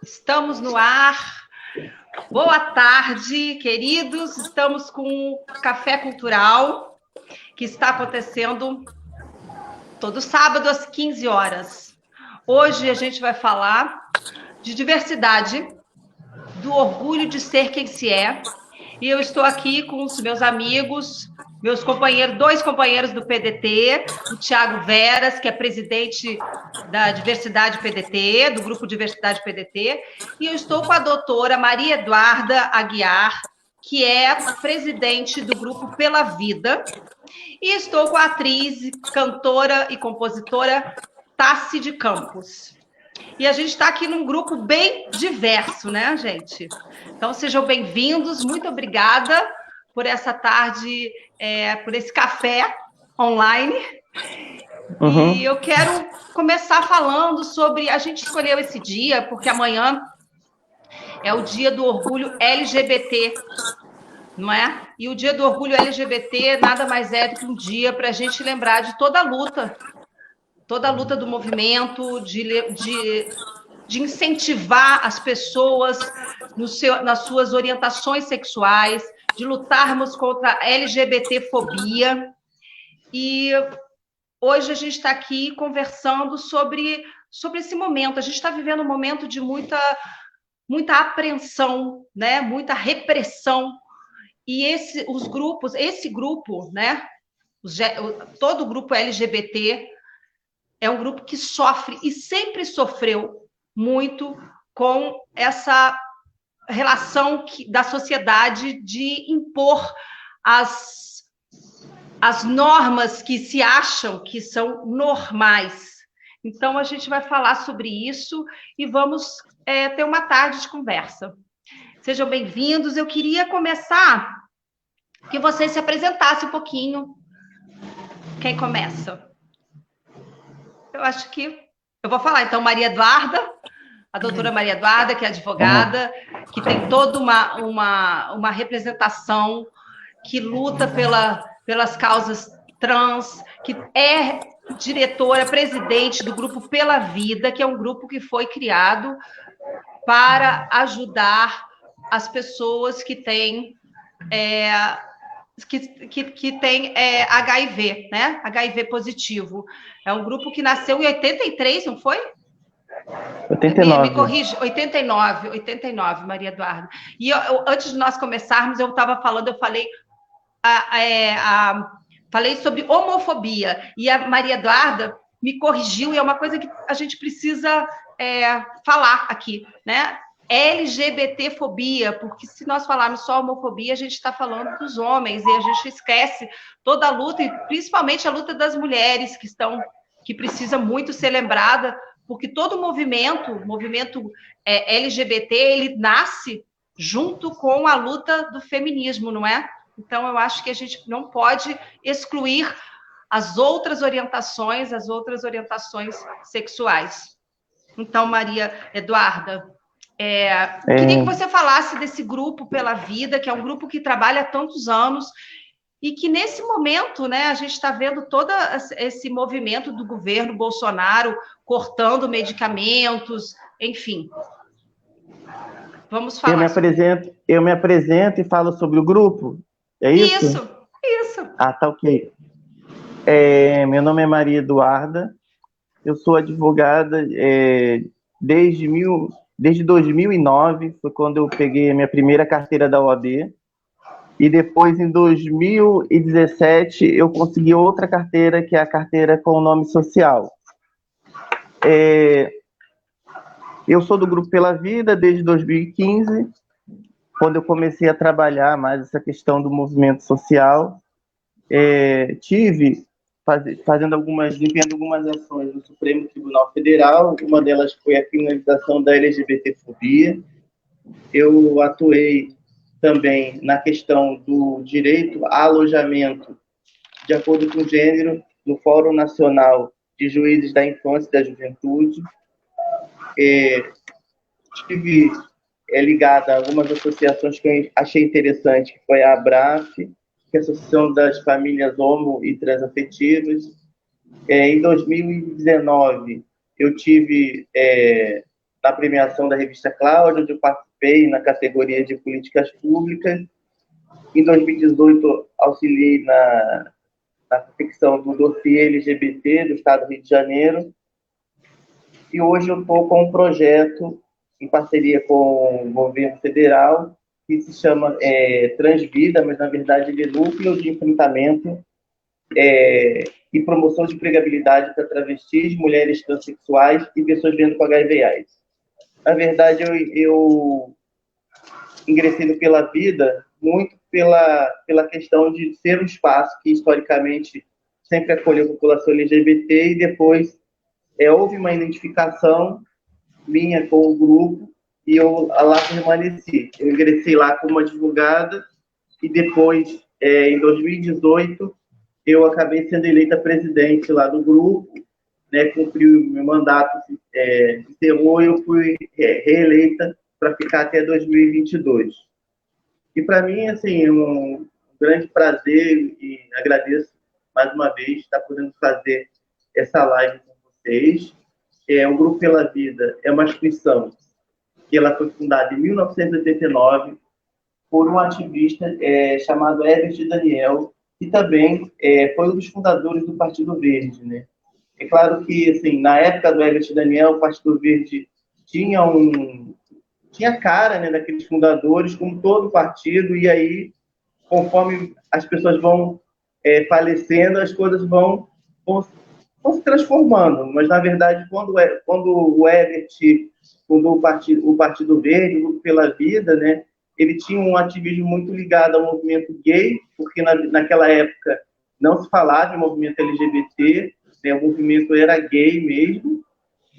Estamos no ar. Boa tarde, queridos. Estamos com o Café Cultural, que está acontecendo todo sábado às 15 horas. Hoje a gente vai falar de diversidade, do orgulho de ser quem se é. E eu estou aqui com os meus amigos, meus companheiros, dois companheiros do PDT, o Tiago Veras, que é presidente da Diversidade PDT, do Grupo Diversidade PDT, e eu estou com a doutora Maria Eduarda Aguiar, que é presidente do Grupo Pela Vida, e estou com a atriz, cantora e compositora Tassi de Campos. E a gente está aqui num grupo bem diverso, né, gente? Então, sejam bem-vindos. Muito obrigada por essa tarde, por esse café online. E eu quero começar falando sobre... A gente escolheu esse dia porque amanhã é o dia do orgulho LGBT, não é? E o dia do orgulho LGBT nada mais é do que um dia para a gente lembrar de toda a luta do movimento, de incentivar as pessoas nas suas orientações sexuais, de lutarmos contra a LGBTfobia. E hoje a gente está aqui conversando sobre esse momento. A gente está vivendo um momento de muita apreensão, né? Muita repressão. E esse grupo, né? Todo o grupo LGBT é um grupo que sofre e sempre sofreu muito com essa relação da sociedade de impor as normas que se acham que são normais. Então, a gente vai falar sobre isso e vamos ter uma tarde de conversa. Sejam bem-vindos. Eu queria começar que vocês se apresentassem um pouquinho. Quem começa? Eu acho que eu vou falar, então, Maria Eduarda, a doutora Maria Eduarda, que é advogada, que tem toda uma representação, que luta pelas causas trans, que é diretora, presidente do Grupo Pela Vida, que é um grupo que foi criado para ajudar as pessoas que têm... que tem HIV, né? HIV positivo. É um grupo que nasceu em 83, não foi? 89. Me corrige, 89, Maria Eduarda. E antes de nós começarmos, eu falei sobre homofobia, e a Maria Eduarda me corrigiu, e é uma coisa que a gente precisa falar aqui, né? LGBTfobia, porque se nós falarmos só homofobia, a gente está falando dos homens, e a gente esquece toda a luta, e principalmente a luta das mulheres, que precisa muito ser lembrada, porque todo movimento LGBT, ele nasce junto com a luta do feminismo, não é? Então, eu acho que a gente não pode excluir as outras orientações sexuais. Então, Maria Eduarda, queria que você falasse desse grupo Pela Vida, que é um grupo que trabalha há tantos anos e que, nesse momento, né, a gente está vendo todo esse movimento do governo Bolsonaro cortando medicamentos, enfim. Vamos falar. Eu me apresento e falo sobre o grupo, é isso? Isso. Ah, tá ok. Meu nome é Maria Eduarda, eu sou advogada desde 2009, foi quando eu peguei a minha primeira carteira da OAB, e depois, em 2017, eu consegui outra carteira, que é a carteira com o nome social. Eu sou do Grupo Pela Vida desde 2015, quando eu comecei a trabalhar mais essa questão do movimento social. Tive desempenhando algumas ações no Supremo Tribunal Federal, uma delas foi a criminalização da LGBTfobia. Eu atuei também na questão do direito a alojamento de acordo com o gênero no Fórum Nacional de Juízes da Infância e da Juventude. Estive ligada a algumas associações que eu achei interessante, que foi a ABRAF, que é a Associação das Famílias Homo e Transafetivas. Em 2019, eu tive na premiação da revista Cláudia, onde eu participei na categoria de políticas públicas. Em 2018, auxiliei na confecção do dossiê LGBT do Estado do Rio de Janeiro. E hoje eu estou com um projeto em parceria com o governo federal, que se chama Transvida, mas na verdade ele é Núcleo de Enfrentamento e Promoção de Empregabilidade para Travestis, Mulheres Transsexuais e Pessoas vivendo com HIV/AIDS. Na verdade, eu ingressei no Pela Vida muito pela questão de ser um espaço que, historicamente, sempre acolheu a população LGBT e depois houve uma identificação minha com o grupo e eu lá permaneci. Eu ingressei lá como advogada e depois, em 2018, eu acabei sendo eleita presidente lá do grupo, né, cumpri o meu mandato, encerrou e eu fui reeleita para ficar até 2022. E para mim, assim, é um grande prazer e agradeço mais uma vez estar podendo fazer essa live com vocês. O Grupo Pela Vida é uma instituição que ela foi fundada em 1989 por um ativista chamado Herbert Daniel, que também foi um dos fundadores do Partido Verde, né? É claro que, assim, na época do Herbert Daniel, o Partido Verde tinha cara, né, daqueles fundadores, como todo partido, e aí, conforme as pessoas vão falecendo, as coisas vão se transformando. Mas, na verdade, quando o Herbert fundou o Partido Verde, o Grupo Pela Vida, né, ele tinha um ativismo muito ligado ao movimento gay, porque naquela época não se falava de movimento LGBT, né, o movimento era gay mesmo,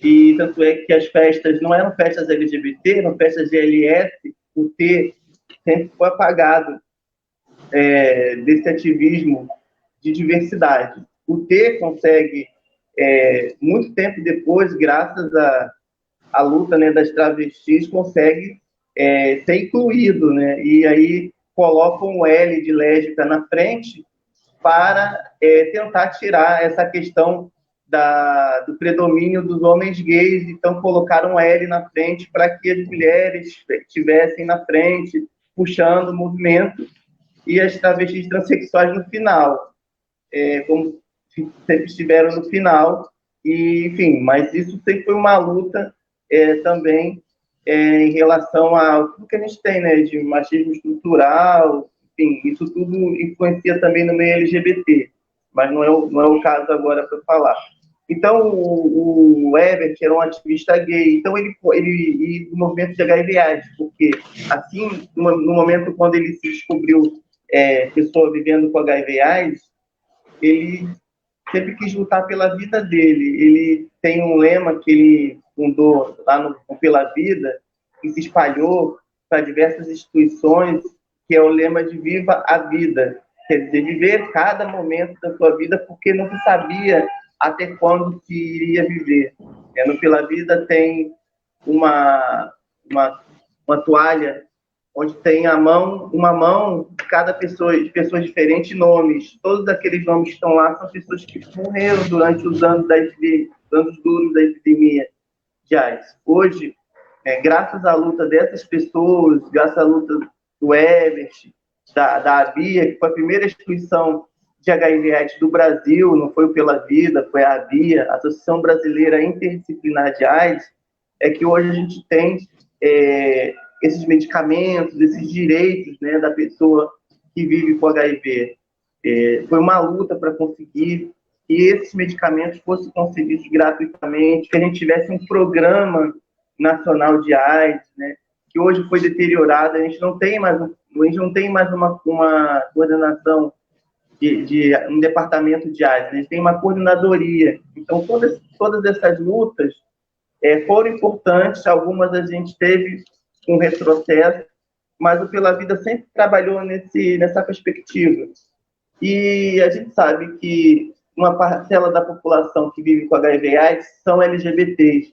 e tanto é que as festas não eram festas LGBT, eram festas GLS, o T sempre foi apagado desse ativismo de diversidade. O T consegue, muito tempo depois, graças à luta, né, das travestis, consegue ser incluído, né? E aí colocam o L de lésbica na frente para tentar tirar essa questão do predomínio dos homens gays, então colocaram L na frente para que as mulheres estivessem na frente, puxando o movimento, e as travestis transexuais no final, como sempre estiveram no final, e, enfim, mas isso sempre foi uma luta também em relação a tudo que a gente tem, né, de machismo estrutural, enfim, isso tudo influencia também no meio LGBT, mas não é o caso agora para falar. Então, o Herbert era um ativista gay, então ele do movimento de HIV/AIDS, porque, assim, no momento quando ele se descobriu pessoa vivendo com HIV/AIDS, ele sempre quis lutar pela vida dele. Ele tem um lema que ele fundou lá no Pela Vida, que se espalhou para diversas instituições, que é o lema de Viva a Vida. Quer dizer, viver cada momento da sua vida, porque não se sabia até quando se iria viver. No Pela Vida tem uma toalha onde tem uma mão de cada pessoa, de pessoas diferentes, nomes. Todos aqueles nomes que estão lá são pessoas que morreram durante os anos duros da epidemia de AIDS. Hoje, graças à luta dessas pessoas, graças à luta do Herbert, da ABIA, que foi a primeira instituição de HIV/AIDS do Brasil, não foi o Pela Vida, foi a ABIA, a Associação Brasileira Interdisciplinar de AIDS, é que hoje a gente tem esses medicamentos, esses direitos, né, da pessoa que vive com HIV. Foi uma luta para conseguir que esses medicamentos fossem concedidos gratuitamente, que a gente tivesse um programa nacional de AIDS, né, que hoje foi deteriorado. A gente não tem mais uma coordenação de um departamento de AIDS, a gente tem uma coordenadoria. Então, todas essas lutas foram importantes, algumas a gente teve um retrocesso, mas o Pela Vida sempre trabalhou nessa perspectiva. E a gente sabe que uma parcela da população que vive com HIV/AIDS são LGBTs.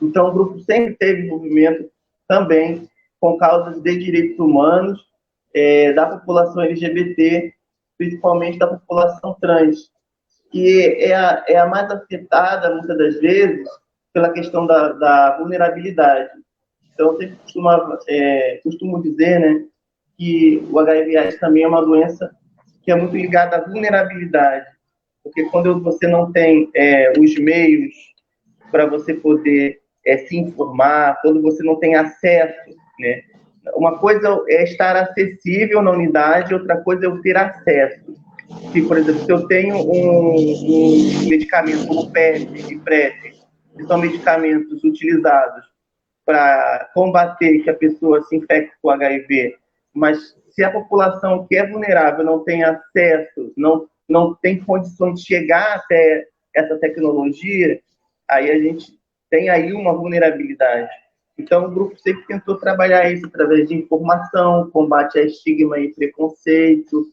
Então, o grupo sempre teve envolvimento também com causas de direitos humanos da população LGBT, principalmente da população trans, que é a mais afetada, muitas das vezes, pela questão da vulnerabilidade. Então, eu sempre costumo dizer, né, que o HIV/AIDS também é uma doença que é muito ligada à vulnerabilidade, porque quando você não tem os meios para você poder se informar, quando você não tem acesso, né? Uma coisa é estar acessível na unidade, outra coisa é eu ter acesso. Se, por exemplo, se eu tenho um medicamento como PEP e PrEP, que são medicamentos utilizados para combater que a pessoa se infecte com HIV, mas se a população que é vulnerável não tem acesso, não tem condições de chegar até essa tecnologia, aí a gente tem aí uma vulnerabilidade. Então, o grupo sempre tentou trabalhar isso através de informação, combate a estigma e preconceito.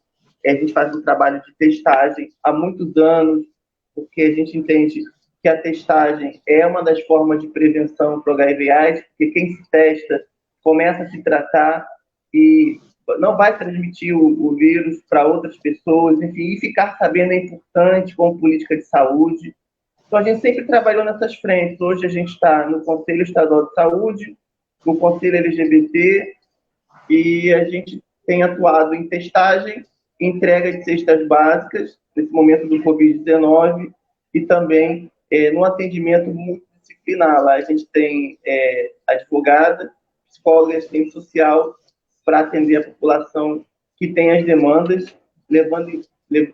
A gente faz um trabalho de testagem há muitos anos, porque a gente entende que a testagem é uma das formas de prevenção para o HIV/AIDS, porque quem se testa começa a se tratar e não vai transmitir o vírus para outras pessoas, enfim, e ficar sabendo é importante como política de saúde. Então, a gente sempre trabalhou nessas frentes. Hoje a gente está no Conselho Estadual de Saúde, no Conselho LGBT, e a gente tem atuado em testagem, entrega de cestas básicas, nesse momento do Covid-19, e também no atendimento multidisciplinar. Lá a gente tem advogada, psicóloga, assistente social, para atender a população que tem as demandas,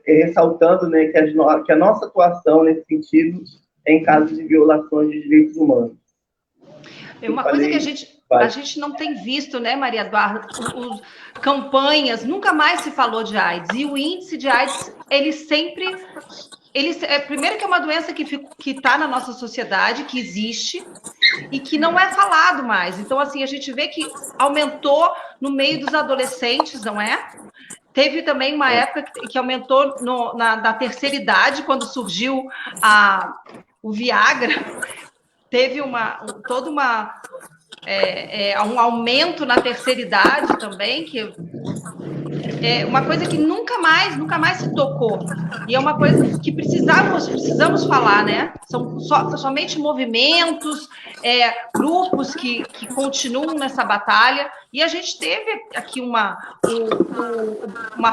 ressaltando, né, que a nossa atuação nesse sentido é em casos de violações de direitos humanos. É uma coisa que a gente não tem visto, né, Maria Eduarda? Campanhas, nunca mais se falou de AIDS. E o índice de AIDS, primeiro que é uma doença que está na nossa sociedade, que existe, e que não é falado mais. Então, assim, a gente vê que aumentou no meio dos adolescentes, não é? Teve também uma época que aumentou na terceira idade, quando surgiu o Viagra. Teve um aumento na terceira idade também, que é uma coisa que nunca mais se tocou. E é uma coisa que precisamos falar, né? São somente movimentos, grupos que continuam nessa batalha. E a gente teve aqui uma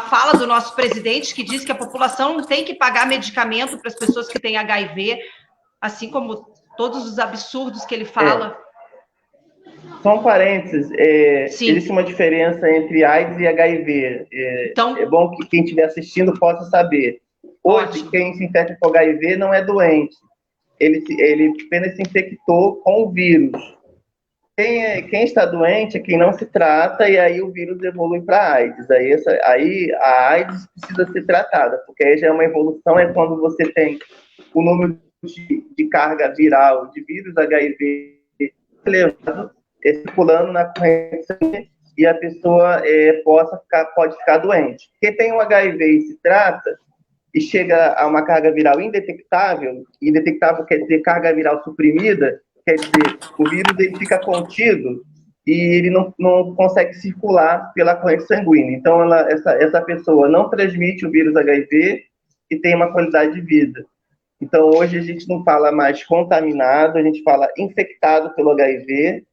fala do nosso presidente que diz que a população não tem que pagar medicamento para as pessoas que têm HIV, assim como todos os absurdos que ele fala. Só um parênteses, existe uma diferença entre AIDS e HIV. Então, é bom que quem estiver assistindo possa saber. Hoje, quem se infecta com HIV não é doente. Ele apenas se infectou com o vírus. Quem está doente é quem não se trata, e aí o vírus evolui para AIDS. Aí a AIDS precisa ser tratada, porque aí já é uma evolução, é quando você tem o número de carga viral de vírus HIV elevado, circulando na corrente e a pessoa pode ficar doente. Quem tem um HIV e se trata e chega a uma carga viral indetectável quer dizer carga viral suprimida, quer dizer, o vírus ele fica contido e ele não consegue circular pela corrente sanguínea. Então, essa pessoa não transmite o vírus HIV e tem uma qualidade de vida. Então, hoje a gente não fala mais contaminado, a gente fala infectado pelo HIV,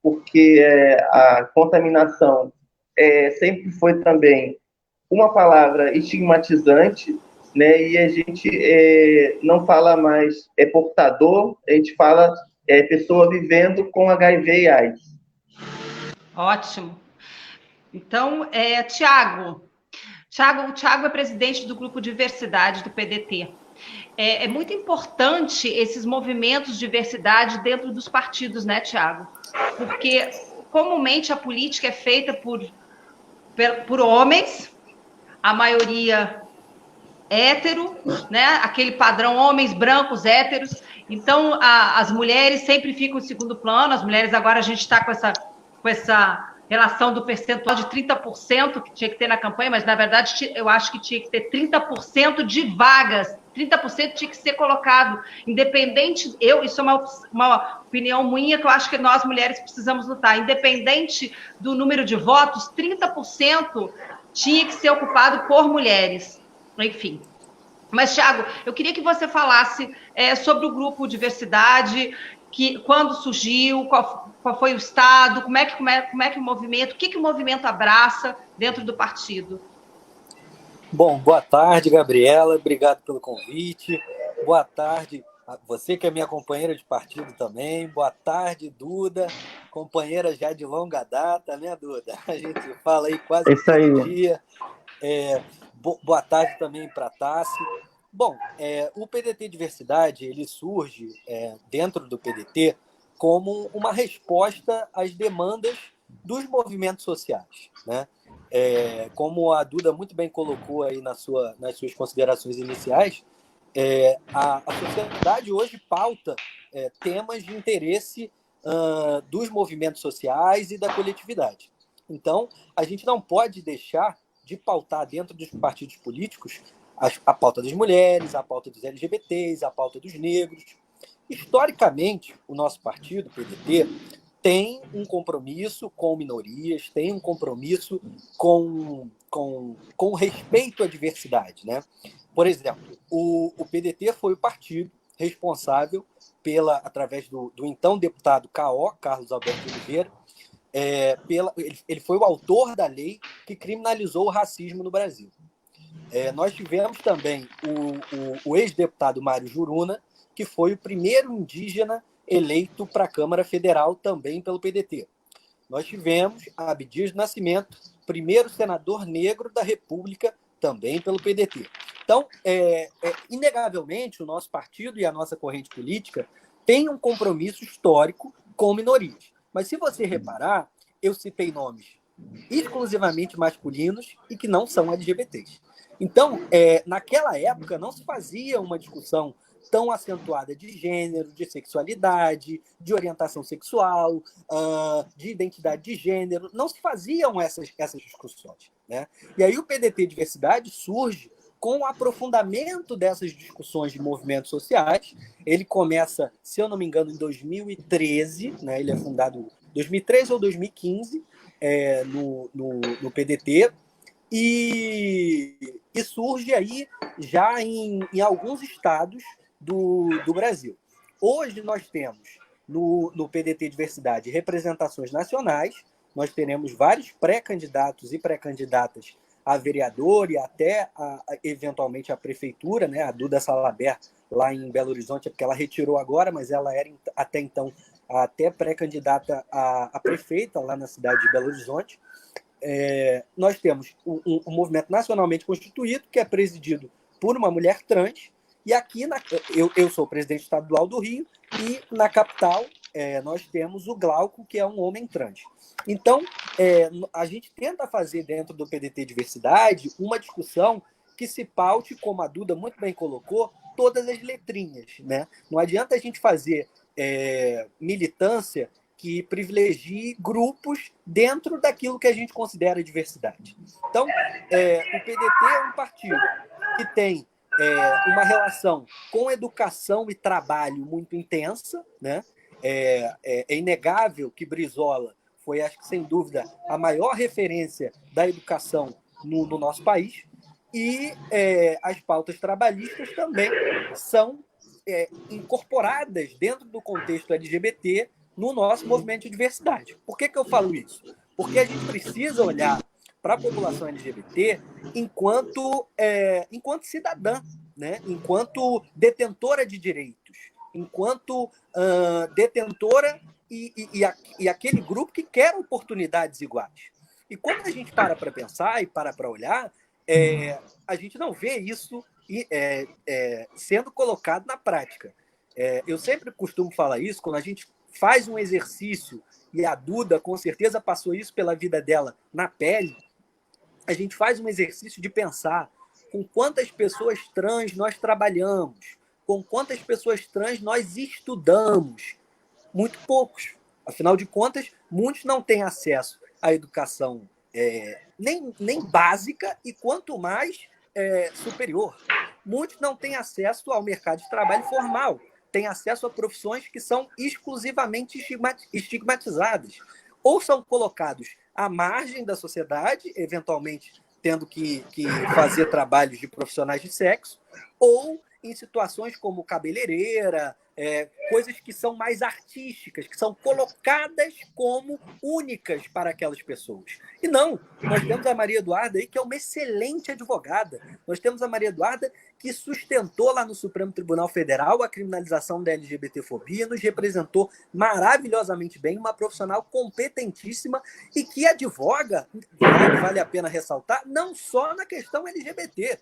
porque a contaminação sempre foi também uma palavra estigmatizante, né? E a gente não fala mais portador, a gente fala pessoa vivendo com HIV e AIDS. Ótimo. Então, Tiago é presidente do Grupo Diversidade do PDT. É muito importante esses movimentos de diversidade dentro dos partidos, né, Tiago? Porque comumente a política é feita por homens, a maioria hétero, né? Aquele padrão homens brancos héteros. Então as mulheres sempre ficam em segundo plano. As mulheres agora a gente está com essa relação do percentual de 30% que tinha que ter na campanha, mas na verdade eu acho que tinha que ter 30% de vagas. 30% tinha que ser colocado, independente, isso é uma opinião minha que eu acho que nós mulheres precisamos lutar, independente do número de votos, 30% tinha que ser ocupado por mulheres, enfim. Mas, Tiago, eu queria que você falasse sobre o grupo Diversidade, quando surgiu, qual foi o estado, como é que o movimento, o que o movimento abraça dentro do partido? Bom, boa tarde, Gabriela. Obrigado pelo convite. Boa tarde, você que é minha companheira de partido também. Boa tarde, Duda, companheira já de longa data, né, Duda? A gente fala aí quase todo dia. Boa tarde também para a Tassi. Bom, o PDT Diversidade ele surge dentro do PDT como uma resposta às demandas dos movimentos sociais, né? Como a Duda muito bem colocou aí nas suas considerações iniciais, a sociedade hoje pauta temas de interesse dos movimentos sociais e da coletividade. Então, a gente não pode deixar de pautar dentro dos partidos políticos a pauta das mulheres, a pauta dos LGBTs, a pauta dos negros. Historicamente, o nosso partido, o PDT, tem um compromisso com minorias, tem um compromisso com respeito à diversidade, né? Por exemplo, o PDT foi o partido responsável através do então deputado CAO, Carlos Alberto Oliveira, ele foi o autor da lei que criminalizou o racismo no Brasil. Nós tivemos também o ex-deputado Mário Juruna, que foi o primeiro indígena eleito para a Câmara Federal também pelo PDT. Nós tivemos a Abdias Nascimento, primeiro senador negro da República, também pelo PDT. Então, inegavelmente, o nosso partido e a nossa corrente política têm um compromisso histórico com minorias. Mas se você reparar, eu citei nomes exclusivamente masculinos e que não são LGBTs. Então, naquela época, não se fazia uma discussão tão acentuada de gênero, de sexualidade, de orientação sexual, de identidade de gênero. Não se faziam essas discussões, né? E aí o PDT Diversidade surge com o aprofundamento dessas discussões de movimentos sociais. Ele começa, se eu não me engano, em 2013, né? Ele é fundado em 2013 ou 2015 no PDT, e surge aí já em alguns estados do Brasil. Hoje nós temos no PDT Diversidade representações nacionais, nós teremos vários pré-candidatos e pré-candidatas a vereador e até eventualmente a prefeitura, né? A Duda Salaber, lá em Belo Horizonte, porque ela retirou agora, mas ela era até então até pré-candidata a prefeita lá na cidade de Belo Horizonte. Nós temos um movimento nacionalmente constituído, que é presidido por uma mulher trans, e aqui eu sou presidente estadual do Rio, e na capital nós temos o Glauco, que é um homem trans. Então, a gente tenta fazer dentro do PDT Diversidade uma discussão que se paute, como a Duda muito bem colocou, todas as letrinhas, né? Não adianta a gente fazer militância que privilegie grupos dentro daquilo que a gente considera diversidade. Então, o PDT é um partido que tem uma relação com educação e trabalho muito intensa, né? É inegável que Brizola foi, acho que sem dúvida, a maior referência da educação no nosso país, e as pautas trabalhistas também são incorporadas dentro do contexto LGBT no nosso movimento de diversidade. Por que eu falo isso? Porque a gente precisa olhar para a população LGBT enquanto cidadã, né? Enquanto detentora de direitos, enquanto detentora e aquele grupo que quer oportunidades iguais. E quando a gente para pensar e para olhar, a gente não vê isso sendo colocado na prática. Eu sempre costumo falar isso, quando a gente faz um exercício, e a Duda com certeza passou isso pela vida dela na pele, a gente faz um exercício de pensar com quantas pessoas trans nós trabalhamos, com quantas pessoas trans nós estudamos. Muito poucos. Afinal de contas, muitos não têm acesso à educação nem básica e quanto mais superior. Muitos não têm acesso ao mercado de trabalho formal, têm acesso a profissões que são exclusivamente estigmatizadas, ou são colocados à margem da sociedade, eventualmente tendo que fazer trabalhos de profissionais de sexo, ou em situações como cabeleireira, coisas que são mais artísticas, que são colocadas como únicas para aquelas pessoas. E não, nós temos a Maria Eduarda aí, que é uma excelente advogada. Nós temos a Maria Eduarda, que sustentou lá no Supremo Tribunal Federal a criminalização da LGBTfobia, nos representou maravilhosamente bem, uma profissional competentíssima e que advoga, vale a pena ressaltar, não só na questão LGBT.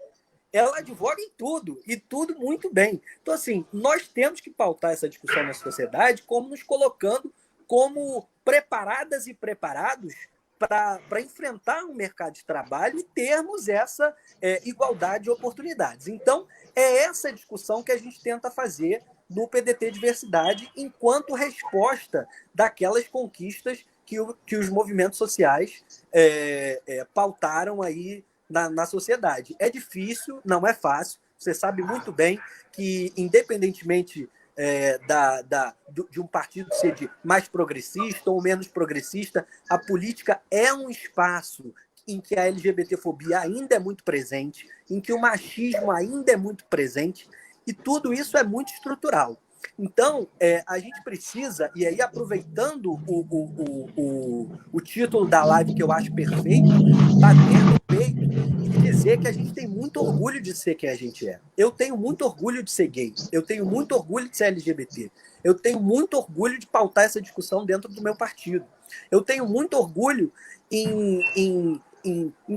Ela advoga em tudo, e tudo muito bem. Então, assim, nós temos que pautar essa discussão na sociedade como nos colocando como preparadas e preparados para enfrentar um mercado de trabalho e termos essa igualdade de oportunidades. Então, é essa discussão que a gente tenta fazer no PDT Diversidade enquanto resposta daquelas conquistas que os movimentos sociais pautaram aí na sociedade. É difícil, não é fácil. Você sabe muito bem que, independentemente de um partido ser mais progressista ou menos progressista, a política é um espaço em que a LGBTfobia ainda é muito presente, em que o machismo ainda é muito presente, e tudo isso é muito estrutural. Então, a gente precisa, e aí aproveitando o título da live, que eu acho perfeito, bater no peito e dizer que a gente tem muito orgulho de ser quem a gente é. Eu tenho muito orgulho de ser gay, eu tenho muito orgulho de ser LGBT, eu tenho muito orgulho de pautar essa discussão dentro do meu partido. Eu tenho muito orgulho em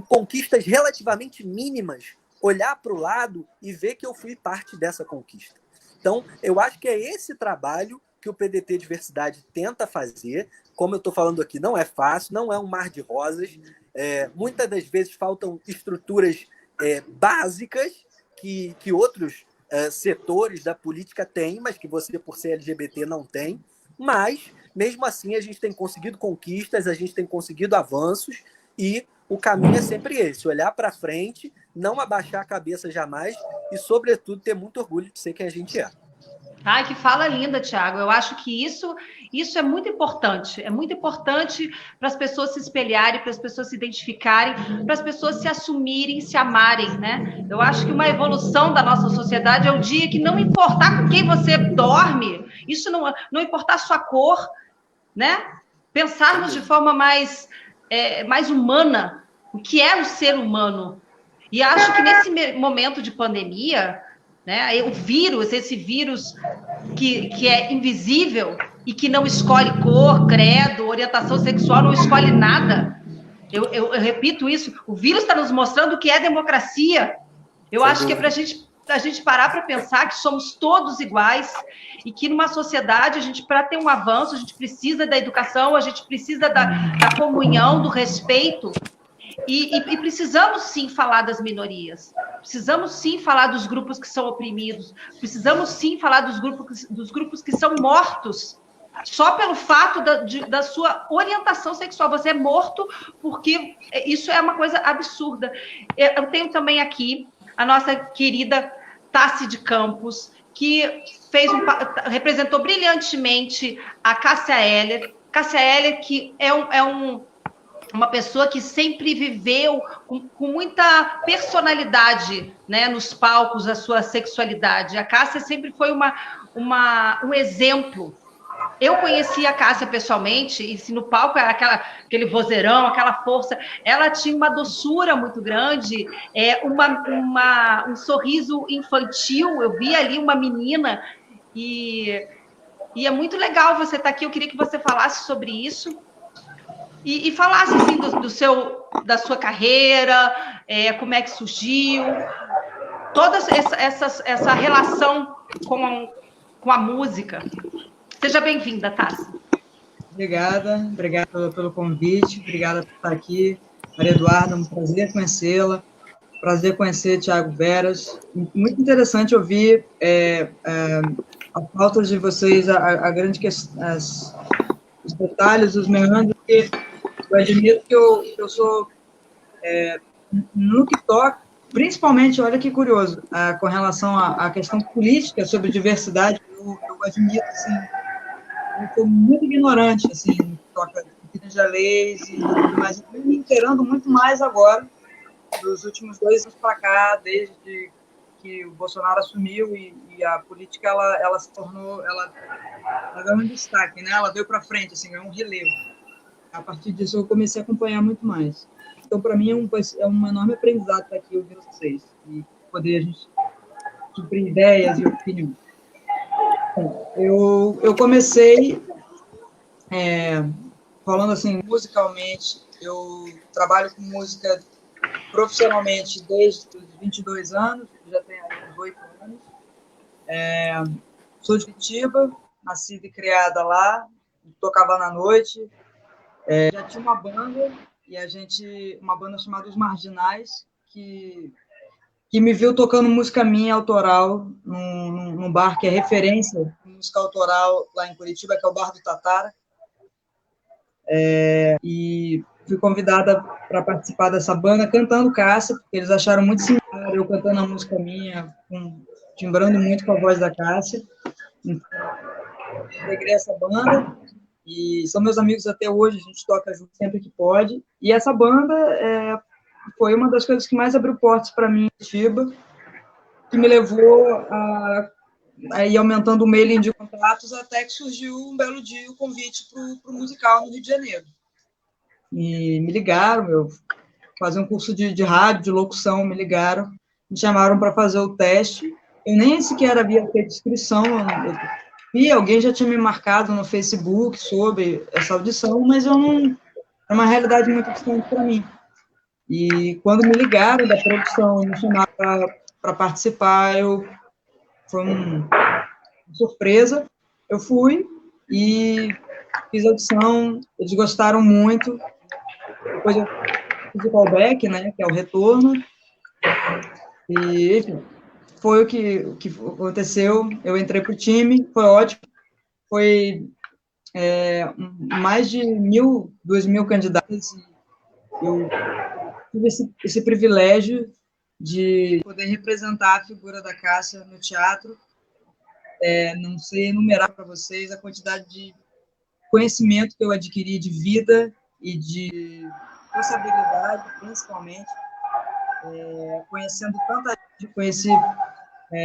conquistas relativamente mínimas, olhar para o lado e ver que eu fui parte dessa conquista. Então, eu acho que é esse trabalho que o PDT Diversidade tenta fazer. Como eu estou falando aqui, não é fácil, não é um mar de rosas. Muitas das vezes faltam estruturas básicas que outros setores da política têm, mas que você, por ser LGBT, não tem. Mas, mesmo assim, a gente tem conseguido conquistas, a gente tem conseguido avanços, e o caminho é sempre esse: olhar para frente, não abaixar a cabeça jamais e, sobretudo, ter muito orgulho de ser quem a gente é. Ai, que fala linda, Thiago. Eu acho que isso é muito importante. É muito importante para as pessoas se espelharem, para as pessoas se identificarem, para as pessoas se assumirem, se amarem, né? Eu acho que uma evolução da nossa sociedade é o dia que, não importar com quem você dorme, isso não importar a sua cor, né? Pensarmos de forma mais humana o que é o ser humano. E acho que nesse momento de pandemia, né, esse vírus que é invisível e que não escolhe cor, credo, orientação sexual, não escolhe nada. Eu repito isso, o vírus está nos mostrando o que é democracia. Eu acho que é para a gente parar para pensar que somos todos iguais e que numa sociedade, para ter um avanço, a gente precisa da educação, a gente precisa da comunhão, do respeito. E precisamos, sim, falar das minorias. Precisamos, sim, falar dos grupos que são oprimidos. Precisamos, sim, falar dos grupos que são mortos só pelo fato da sua orientação sexual. Você é morto porque isso é uma coisa absurda. Eu tenho também aqui a nossa querida Tassi de Campos, que representou brilhantemente a Cássia Eller. Cássia Eller, que é uma pessoa que sempre viveu com muita personalidade, né, nos palcos, a sua sexualidade. A Cássia sempre foi um exemplo. Eu conheci a Cássia pessoalmente, e se no palco era aquele vozeirão, aquela força, ela tinha uma doçura muito grande, um sorriso infantil. Eu vi ali uma menina, e é muito legal você estar aqui. Eu queria que você falasse sobre isso. E falasse assim da sua carreira, como é que surgiu, toda essa relação com a música. Seja bem-vinda, Tassi. Obrigada pelo convite, obrigada por estar aqui. Maria Eduarda, um prazer conhecê-la, prazer conhecer Thiago Veras. Muito interessante ouvir a pauta de vocês, a grande questão, os detalhes, os meandros, que eu admito que eu sou, no que toca, principalmente, olha que curioso, com relação à questão política sobre diversidade, eu admito, assim, eu sou muito ignorante, assim, no que toca a leis, mas estou me inteirando muito mais agora, dos últimos 2 anos para cá, desde que o Bolsonaro assumiu e a política ela se tornou, ela ganhou um destaque, né? Ela veio para frente, assim, ganhou um relevo. A partir disso, eu comecei a acompanhar muito mais. Então, para mim, é um enorme aprendizado estar aqui ouvindo vocês e poder a gente suprir ideias e opiniões. Eu comecei falando assim, musicalmente, eu trabalho com música profissionalmente desde os 22 anos, já tenho aí uns 8 anos. Sou de Curitiba, nascida e criada lá, tocava na noite. Já tinha uma banda, uma banda chamada Os Marginais, que me viu tocando música minha autoral num bar que é referência em música autoral lá em Curitiba, que é o Bar do Tatara. E fui convidada para participar dessa banda cantando Cássia, porque eles acharam muito similar eu cantando a música minha, timbrando muito com a voz da Cássia. Então, integrei essa banda e são meus amigos até hoje, a gente toca junto sempre que pode. E essa banda foi uma das coisas que mais abriu portas para mim em Curitiba, que me levou a ir aumentando o mailing de contratos até que surgiu um belo dia o convite para o musical no Rio de Janeiro. E me ligaram, fazer um curso de rádio, de locução, me ligaram, me chamaram para fazer o teste. Eu nem sequer havia feito inscrição, e alguém já tinha me marcado no Facebook sobre essa audição, mas eu não, era uma realidade muito distante para mim. E quando me ligaram da produção e me chamaram para participar, foi uma surpresa. Eu fui e fiz a audição, eles gostaram muito. Depois eu fiz o callback, né, que é o retorno. E, enfim, foi o que aconteceu. Eu entrei para o time, foi ótimo. Foi mais de 2.000 candidatos. Eu tive esse privilégio de poder representar a figura da Cássia no teatro. Não sei enumerar para vocês a quantidade de conhecimento que eu adquiri de vida e de responsabilidade, principalmente, conhecendo tanta gente, conheci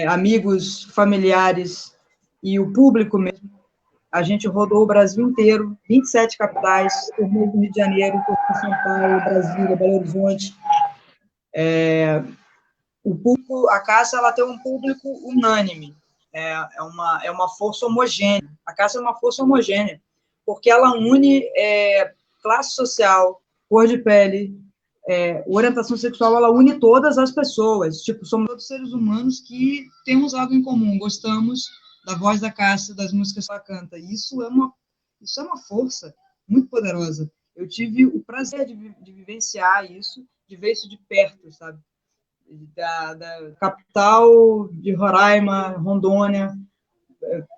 amigos, familiares e o público mesmo. A gente rodou o Brasil inteiro, 27 capitais, tornou no Rio de Janeiro, tornou São Paulo, Brasília, Belo Horizonte. O público, a Cássia, ela tem um público unânime, é uma força homogênea. A Cássia é uma força homogênea, porque ela une classe social, cor de pele, orientação sexual, ela une todas as pessoas. Tipo, somos todos seres humanos que temos algo em comum, gostamos da voz da Cássia, das músicas que ela canta. E isso é uma força muito poderosa. Eu tive o prazer de vivenciar isso, de ver isso de perto, sabe? Da capital de Roraima, Rondônia,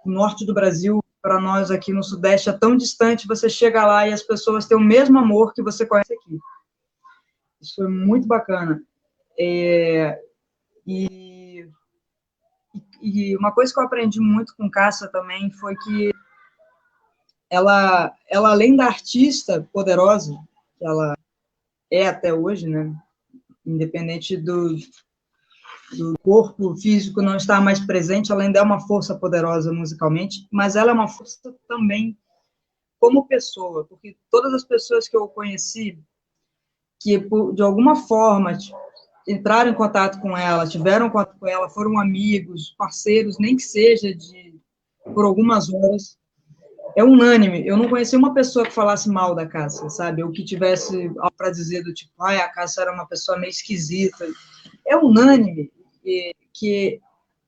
norte do Brasil, para nós aqui no Sudeste, é tão distante, você chega lá e as pessoas têm o mesmo amor que você conhece aqui. Isso foi muito bacana. E uma coisa que eu aprendi muito com Cássia também foi que ela além da artista poderosa, que ela é até hoje, né? Independente do corpo físico não estar mais presente, ela ainda é uma força poderosa musicalmente, mas ela é uma força também como pessoa, porque todas as pessoas que eu conheci, que de alguma forma entraram em contato com ela, tiveram contato com ela, foram amigos, parceiros, nem que seja por algumas horas, é unânime. Eu não conheci uma pessoa que falasse mal da Cássia, sabe? Ou que tivesse algo para dizer do tipo, a Cássia era uma pessoa meio esquisita. É unânime que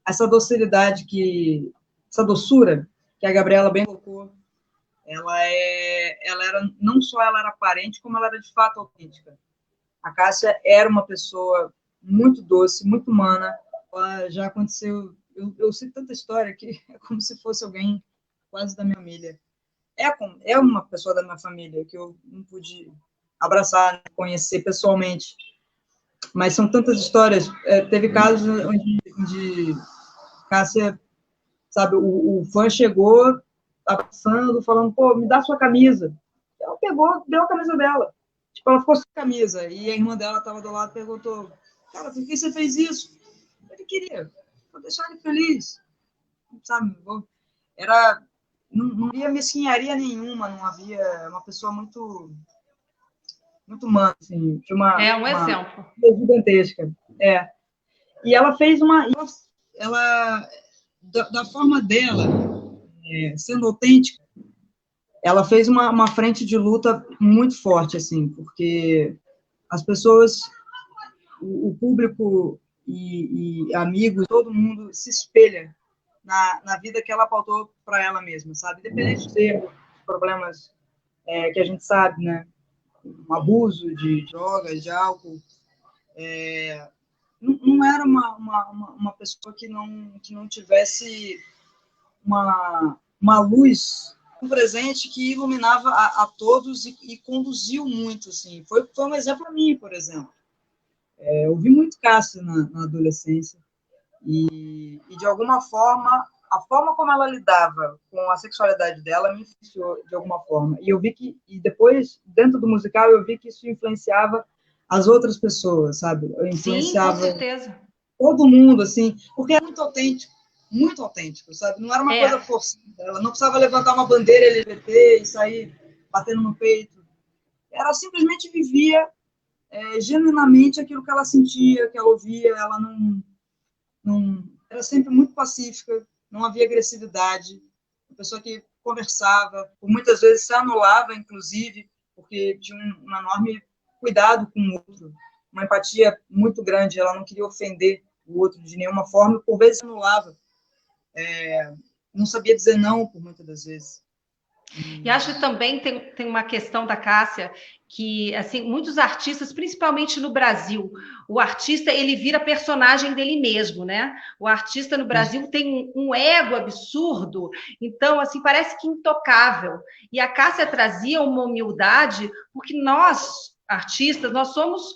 essa docilidade, essa doçura que a Gabriela bem colocou, ela era, não só ela era aparente, como ela era de fato autêntica. A Cássia era uma pessoa muito doce, muito humana. Ela já aconteceu, eu sei tanta história que é como se fosse alguém quase da minha família. É uma pessoa da minha família que eu não pude abraçar, conhecer pessoalmente. Mas são tantas histórias. Teve casos onde Cássia, sabe, o fã chegou abraçando, falando, pô, me dá sua camisa. Ela pegou, deu a camisa dela. Tipo, ela ficou sem camisa. E a irmã dela estava do lado e perguntou, cara, por que você fez isso? que queria. Vou deixar ele feliz, sabe? Não havia mesquinharia nenhuma, não havia uma pessoa muito humana, assim, de um exemplo. Gigantesca. E ela fez da forma dela, sendo autêntica, ela fez uma frente de luta muito forte, assim, porque as pessoas, o público e amigos, todo mundo se espelha na vida que ela pautou para ela mesma, sabe? Independente dos erros, problemas que a gente sabe, né? Um abuso de drogas, de álcool. Não era uma pessoa que não tivesse uma luz presente que iluminava a todos e conduziu muito, assim. Foi um exemplo para mim, por exemplo. Eu vi muito Cássia na adolescência e, de alguma forma, a forma como ela lidava com a sexualidade dela me influenciou de alguma forma. E eu vi e depois, dentro do musical, eu vi que isso influenciava as outras pessoas, sabe? Influenciava Sim, com certeza. Todo mundo, assim, porque é muito autêntico, sabe? Não era uma coisa forçada, ela não precisava levantar uma bandeira LGBT e sair batendo no peito. Ela simplesmente vivia genuinamente aquilo que ela sentia, que ela ouvia, ela não era sempre muito pacífica, não havia agressividade, uma pessoa que conversava, muitas vezes se anulava, inclusive, porque tinha um enorme cuidado com o outro, uma empatia muito grande, ela não queria ofender o outro de nenhuma forma, e por vezes se anulava, não sabia dizer não, por muitas das vezes. E acho que também tem uma questão da Cássia que, assim, muitos artistas, principalmente no Brasil, o artista, ele vira personagem dele mesmo, né? O artista no Brasil tem um ego absurdo, então, assim, parece que intocável. E a Cássia trazia uma humildade, porque nós, artistas, nós somos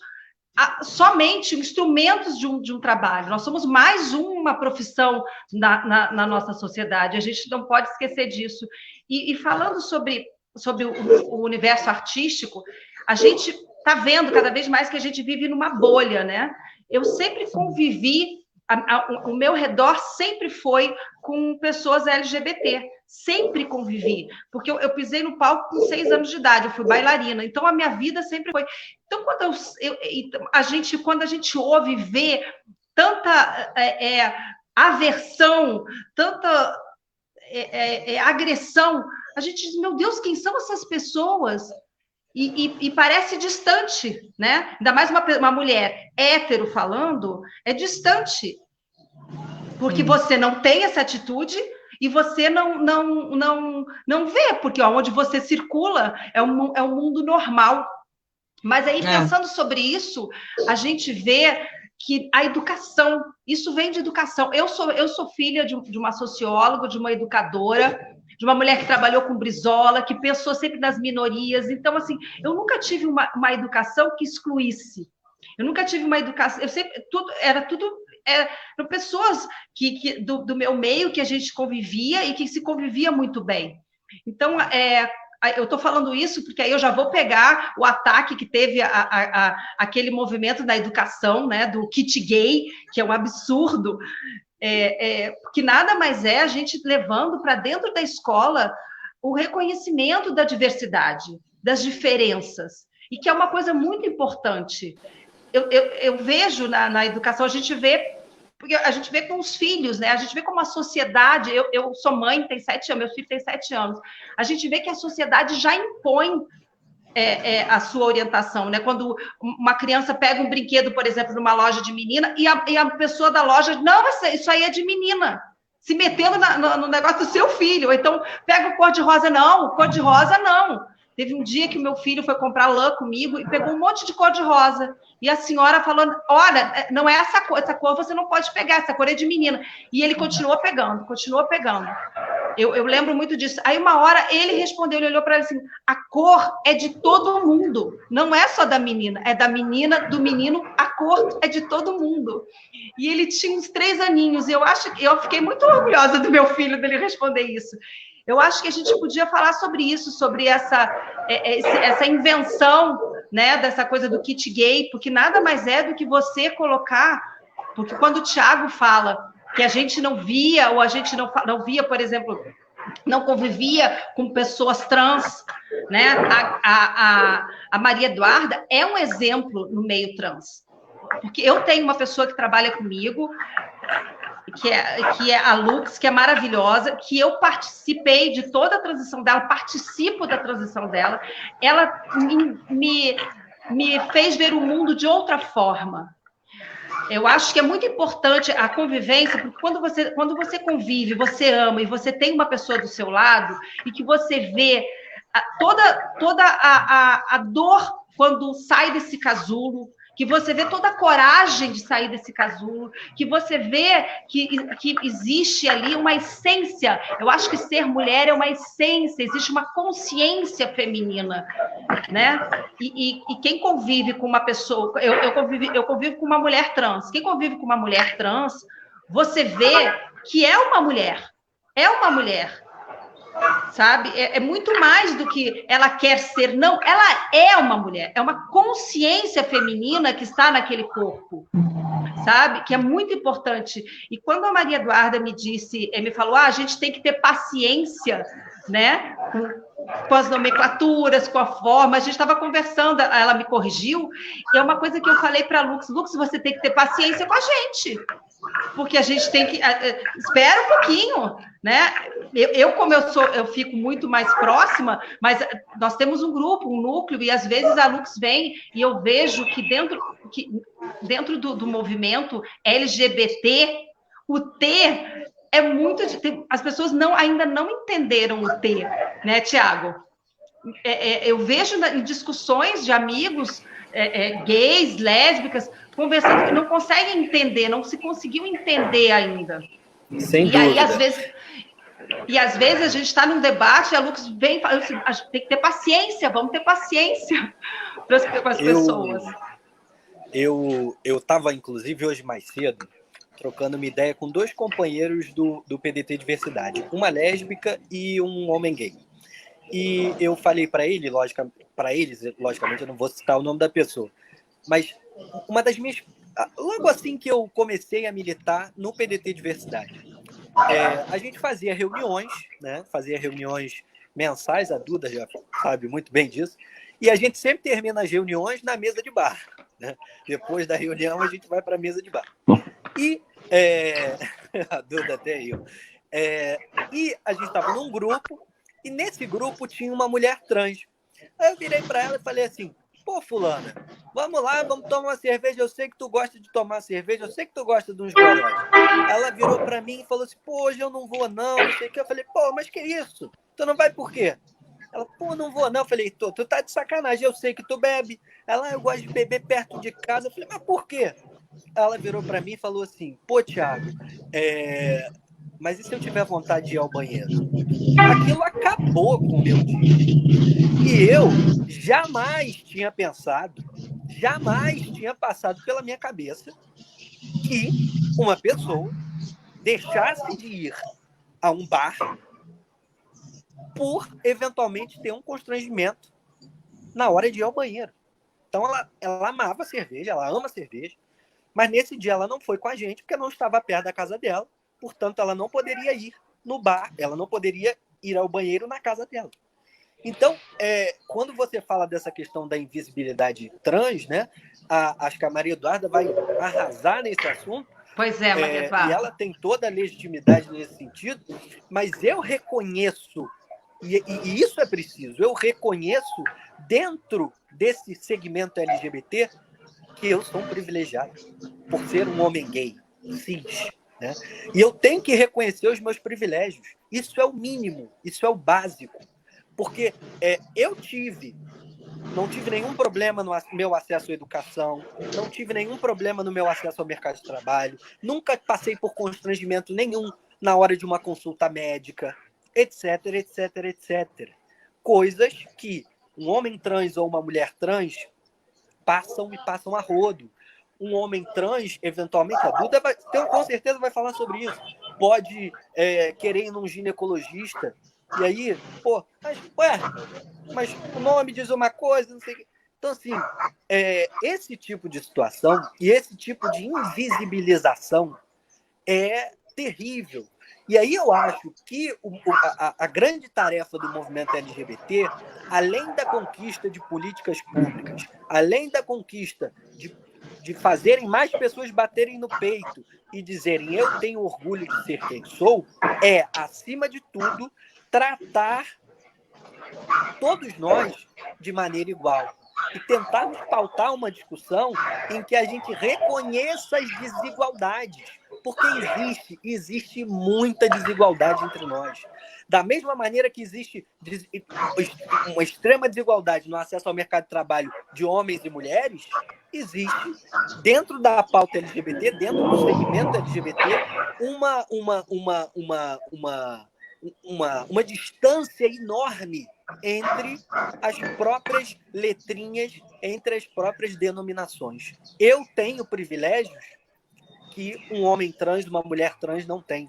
somente instrumentos de um trabalho, nós somos mais uma profissão na nossa sociedade, a gente não pode esquecer disso. E falando sobre o universo artístico, a gente está vendo cada vez mais que a gente vive numa bolha, né? Eu sempre convivi, o meu redor sempre foi com pessoas LGBT, sempre convivi, porque eu pisei no palco com 6 anos de idade, eu fui bailarina, então a minha vida sempre foi. Então, quando a gente ouve e vê tanta aversão, tanta agressão, a gente diz, meu Deus, quem são essas pessoas? E parece distante, né? Ainda mais uma mulher hétero falando, é distante, porque você não tem essa atitude e você não vê, porque onde você circula é um mundo normal. Mas aí, pensando sobre isso, a gente vê que a educação, isso vem de educação. Eu sou filha de uma socióloga, de uma educadora, de uma mulher que trabalhou com Brizola, que pensou sempre nas minorias. Então, assim, eu nunca tive uma educação que excluísse. Eu nunca tive uma educação... Eram pessoas do meu meio que a gente convivia e que se convivia muito bem. Então, eu estou falando isso porque aí eu já vou pegar o ataque que teve aquele movimento da educação, né, do kit gay, que é um absurdo, porque nada mais é a gente levando para dentro da escola o reconhecimento da diversidade, das diferenças, e que é uma coisa muito importante. Eu vejo na educação, a gente vê com os filhos, né? A gente vê como a sociedade, eu sou mãe, tem 7 anos, meu filho tem 7 anos, a gente vê que a sociedade já impõe a sua orientação, né? Quando uma criança pega um brinquedo, por exemplo, numa loja de menina, e a pessoa da loja, não, isso aí é de menina, se metendo no negócio do seu filho, ou então pega o cor-de-rosa, não, cor-de-rosa não. Teve um dia que o meu filho foi comprar lã comigo e pegou um monte de cor-de-rosa. E a senhora falou, olha, não é essa cor você não pode pegar, essa cor é de menina. E ele continuou pegando. Eu lembro muito disso. Aí uma hora ele respondeu, ele olhou para ele assim, a cor é de todo mundo, não é só da menina, é da menina, do menino, a cor é de todo mundo. E ele tinha uns 3 aninhos, e eu fiquei muito orgulhosa do meu filho, dele responder isso. Eu acho que a gente podia falar sobre isso, sobre essa invenção, né, dessa coisa do kit gay, porque nada mais é do que você colocar Porque quando o Tiago fala que a gente não via, ou a gente não via, por exemplo, não convivia com pessoas trans, né? A Maria Eduarda é um exemplo no meio trans. Porque eu tenho uma pessoa que trabalha comigo, que é a Lux, que é maravilhosa, que eu participei de toda a transição dela, participo da transição dela. Ela me fez ver o mundo de outra forma. Eu acho que é muito importante a convivência, porque quando você convive, você ama e você tem uma pessoa do seu lado e que você vê toda a dor quando sai desse casulo, que você vê toda a coragem de sair desse casulo, que você vê que existe ali uma essência. Eu acho que ser mulher é uma essência, existe uma consciência feminina, né? E quem convive com uma pessoa... Eu convivo com uma mulher trans. Quem convive com uma mulher trans, você vê que é uma mulher. É uma mulher. Sabe? É muito mais do que ela quer ser. Não, ela é uma mulher. É uma consciência feminina que está naquele corpo. Sabe? Que é muito importante. E quando a Maria Eduarda me falou, a gente tem que ter paciência, né? Com as nomenclaturas, com a forma. A gente estava conversando, ela me corrigiu, e é uma coisa que eu falei para a Lux, você tem que ter paciência com a gente. Porque a gente tem que... Espera um pouquinho, né? Como eu fico muito mais próxima, mas nós temos um grupo, um núcleo, e às vezes a Lux vem e eu vejo que dentro do movimento LGBT, o T é muito... As pessoas ainda não entenderam o T, né, Tiago? Eu vejo em discussões de amigos gays, lésbicas, conversando que não conseguem entender, não se conseguiu entender ainda. Sem dúvida. E às vezes a gente está num debate e a Lux vem e fala assim, a gente tem que ter paciência, vamos ter paciência para as pessoas. Eu estava, inclusive, hoje mais cedo, trocando uma ideia com 2 companheiros do PDT Diversidade, uma lésbica e um homem gay. E eu falei para eles, logicamente, eu não vou citar o nome da pessoa, mas uma das minhas... Logo assim que eu comecei a militar no PDT Diversidade, a gente fazia reuniões, né? Fazia reuniões mensais, a Duda já sabe muito bem disso, e a gente sempre termina as reuniões na mesa de bar, né? Depois da reunião, a gente vai para a mesa de bar. E a Duda até eu. E a gente estava num grupo, e nesse grupo tinha uma mulher trans. Aí eu virei para ela e falei assim, pô, fulana, vamos lá, vamos tomar uma cerveja, eu sei que tu gosta de tomar cerveja, eu sei que tu gosta de uns goróis. Ela virou para mim e falou assim, pô, hoje eu não vou não sei o que. Eu falei, pô, mas que isso? Tu não vai por quê? Ela, pô, não vou não. Eu falei, tu tá de sacanagem, eu sei que tu bebe. Ela, eu gosto de beber perto de casa. Eu falei, mas por quê? Ela virou para mim e falou assim, pô, Thiago, mas e se eu tiver vontade de ir ao banheiro? Aquilo acabou com o meu dia. E eu jamais tinha pensado, jamais tinha passado pela minha cabeça que uma pessoa deixasse de ir a um bar por, eventualmente, ter um constrangimento na hora de ir ao banheiro. Então, ela amava cerveja, ela ama cerveja, mas nesse dia ela não foi com a gente porque não estava perto da casa dela, portanto, ela não poderia ir no bar, ela não poderia ir ao banheiro na casa dela. Então, quando você fala dessa questão da invisibilidade trans, né, acho que a Maria Eduarda vai arrasar nesse assunto. Pois é, Maria Eduarda. E ela tem toda a legitimidade nesse sentido, mas eu reconheço, e isso é preciso, eu reconheço dentro desse segmento LGBT que eu sou um privilegiado por ser um homem gay, cis, né? E eu tenho que reconhecer os meus privilégios. Isso é o mínimo, isso é o básico. Porque não tive nenhum problema no meu acesso à educação, não tive nenhum problema no meu acesso ao mercado de trabalho, nunca passei por constrangimento nenhum na hora de uma consulta médica, etc, etc, etc. Coisas que um homem trans ou uma mulher trans passam a rodo. Um homem trans, eventualmente, a Duda com certeza vai falar sobre isso, pode querer ir num ginecologista, e aí, pô, mas o nome diz uma coisa, não sei o quê. Então, assim, esse tipo de situação e esse tipo de invisibilização é terrível. E aí eu acho que a grande tarefa do movimento LGBT, além da conquista de políticas públicas, além da conquista de fazerem mais pessoas baterem no peito e dizerem eu tenho orgulho de ser quem sou, é, acima de tudo, tratar todos nós de maneira igual e tentarmos pautar uma discussão em que a gente reconheça as desigualdades, porque existe muita desigualdade entre nós. Da mesma maneira que existe uma extrema desigualdade no acesso ao mercado de trabalho de homens e mulheres, existe dentro da pauta LGBT, dentro do segmento LGBT, uma distância enorme entre as próprias letrinhas, entre as próprias denominações. Eu tenho privilégios que um homem trans, uma mulher trans não tem.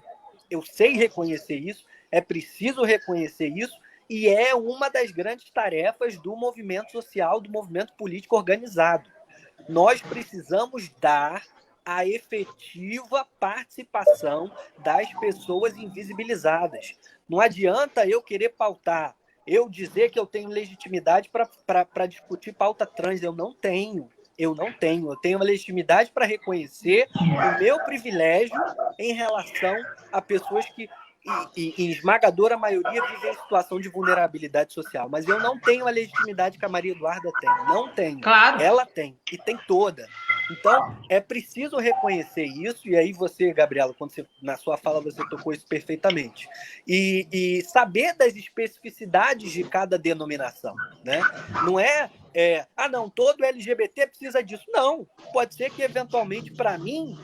Eu sei reconhecer isso, é preciso reconhecer isso, e é uma das grandes tarefas do movimento social, do movimento político organizado. Nós precisamos dar a efetiva participação das pessoas invisibilizadas. Não adianta eu querer pautar, eu dizer que eu tenho legitimidade para discutir pauta trans. Eu não tenho. Eu tenho a legitimidade para reconhecer o meu privilégio em relação a pessoas que, em esmagadora maioria, vivem em situação de vulnerabilidade social. Mas eu não tenho a legitimidade que a Maria Eduarda tem. Não tenho. Claro. Ela tem, e tem toda. Então, é preciso reconhecer isso, e aí você, Gabriela, na sua fala você tocou isso perfeitamente, e saber das especificidades de cada denominação, né? Não não, todo LGBT precisa disso. Não, pode ser que, eventualmente, para mim,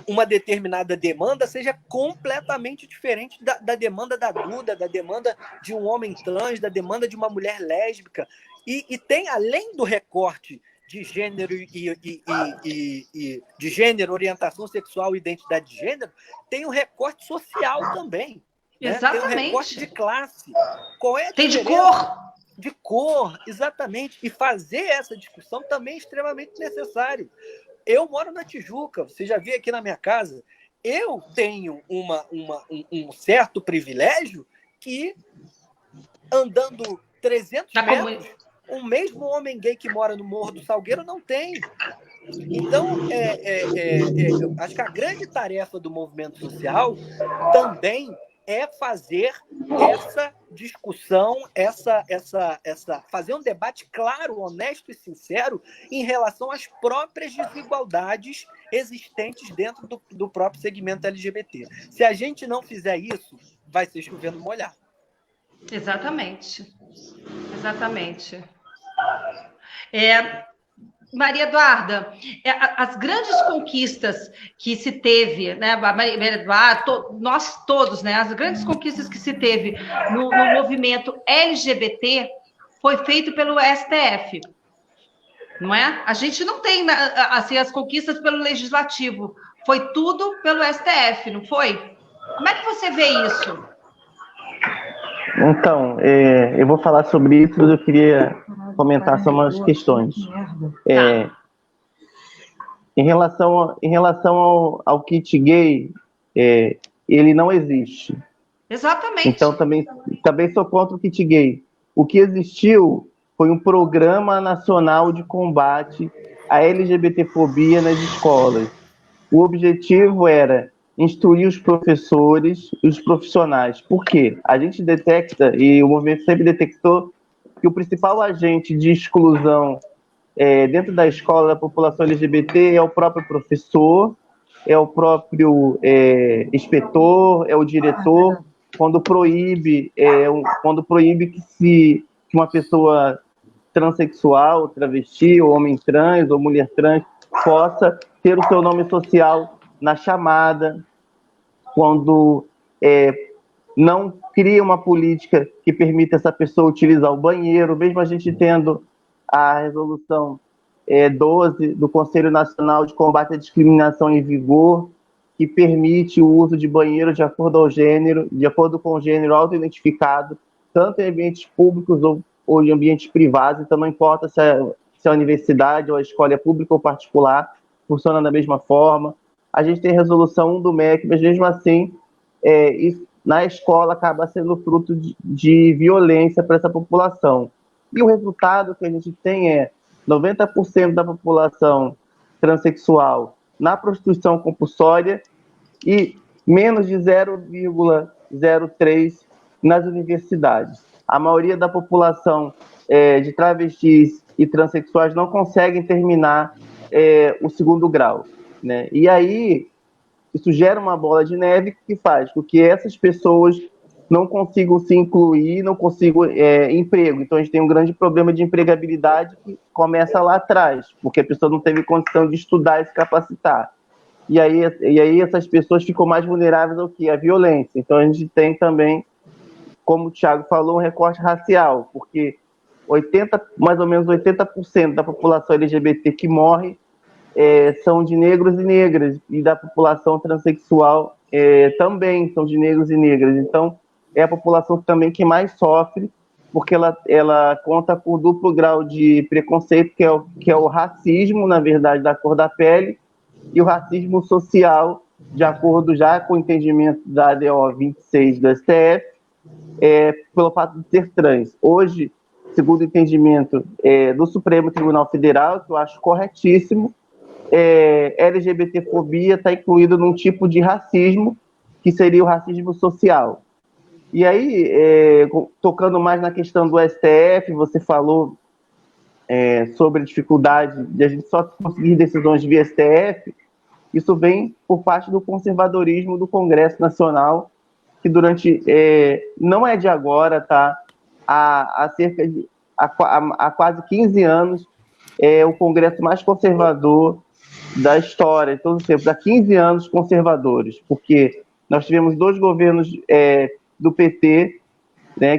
uma determinada demanda seja completamente diferente da demanda da Duda, da demanda de um homem trans, da demanda de uma mulher lésbica, e tem, além do recorte de gênero de gênero, orientação sexual e identidade de gênero, tem um recorte social também. Né? Exatamente. Tem um recorte de classe. Qual é a tem diferença? De cor. De cor, exatamente. E fazer essa discussão também é extremamente necessário. Eu moro na Tijuca, você já viu aqui na minha casa, eu tenho um certo privilégio que, andando 300 metros, o mesmo homem gay que mora no Morro do Salgueiro não tem. Então, eu acho que a grande tarefa do movimento social também é fazer essa discussão, fazer um debate claro, honesto e sincero em relação às próprias desigualdades existentes dentro do próprio segmento LGBT. Se a gente não fizer isso, vai ser chovendo molhado. Exatamente. Maria Eduarda, as grandes conquistas que se teve, né, Maria Eduarda, nós todos, né, as grandes conquistas que se teve no movimento LGBT foi feito pelo STF, não é? A gente não tem assim, as conquistas pelo Legislativo, foi tudo pelo STF, não foi? Como é que você vê isso? Então, eu vou falar sobre isso, mas eu queria comentar sobre umas questões. Em relação ao kit gay, ele não existe. Exatamente. Então, também sou contra o kit gay. O que existiu foi um programa nacional de combate à LGBTfobia nas escolas. O objetivo era instruir os professores e os profissionais. Por quê? A gente detecta, e o movimento sempre detectou, que o principal agente de exclusão dentro da escola da população LGBT é o próprio professor, é o próprio inspetor, é o diretor, quando proíbe que uma pessoa transexual, travesti, ou homem trans, ou mulher trans, possa ter o seu nome social na chamada, quando não cria uma política que permita essa pessoa utilizar o banheiro, mesmo a gente tendo a resolução 12 do Conselho Nacional de Combate à Discriminação em vigor, que permite o uso de banheiro de acordo com o gênero auto-identificado, tanto em ambientes públicos ou de ambientes privados, então não importa se a universidade ou a escola é pública ou particular, funciona da mesma forma. A gente tem resolução do MEC, mas mesmo assim, isso, na escola acaba sendo fruto de violência para essa população. E o resultado que a gente tem é 90% da população transexual na prostituição compulsória e menos de 0,03% nas universidades. A maioria da população de travestis e transexuais não conseguem terminar o segundo grau, né? E aí, isso gera uma bola de neve que faz com que essas pessoas não consigam se incluir, não consigam emprego. Então, a gente tem um grande problema de empregabilidade que começa lá atrás, porque a pessoa não teve condição de estudar e se capacitar. E aí essas pessoas ficam mais vulneráveis ao quê? À violência. Então, a gente tem também, como o Thiago falou, um recorte racial, porque mais ou menos 80% da população LGBT que morre são de negros e negras, e da população transexual também são de negros e negras. Então, é a população também que mais sofre, porque ela conta com duplo grau de preconceito, que é o racismo, na verdade, da cor da pele, e o racismo social, de acordo já com o entendimento da ADO 26 do STF, pelo fato de ser trans. Hoje, segundo o entendimento do Supremo Tribunal Federal, que eu acho corretíssimo, LGBTfobia está incluído num tipo de racismo, que seria o racismo social. E aí, tocando mais na questão do STF, você falou sobre a dificuldade de a gente só conseguir decisões via STF. Isso vem por parte do conservadorismo do Congresso Nacional, que não é de agora, tá? Há quase 15 anos, é o Congresso mais conservador da história, de todos os tempos, há 15 anos conservadores, porque nós tivemos 2 governos do PT, né,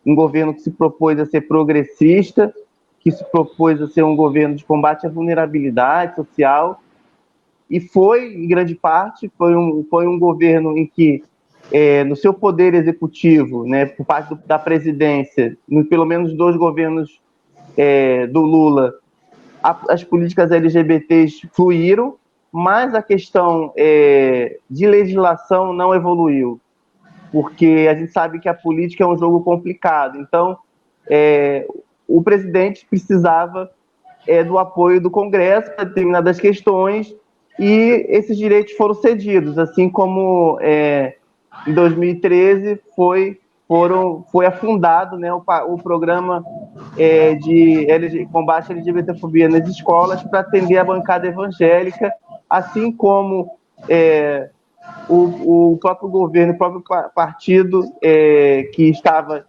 um governo que se propôs a ser progressista, que se propôs a ser um governo de combate à vulnerabilidade social, e foi, em grande parte, foi um governo em que, no seu poder executivo, né, por parte da presidência, em pelo menos 2 governos do Lula, as políticas LGBTs fluíram, mas a questão de legislação não evoluiu, porque a gente sabe que a política é um jogo complicado. Então, o presidente precisava do apoio do Congresso para determinadas questões, e esses direitos foram cedidos, assim como em 2013 foi afundado, né, o programa de combate à LGBTfobia nas escolas para atender a bancada evangélica, assim como o próprio governo, o próprio partido que estava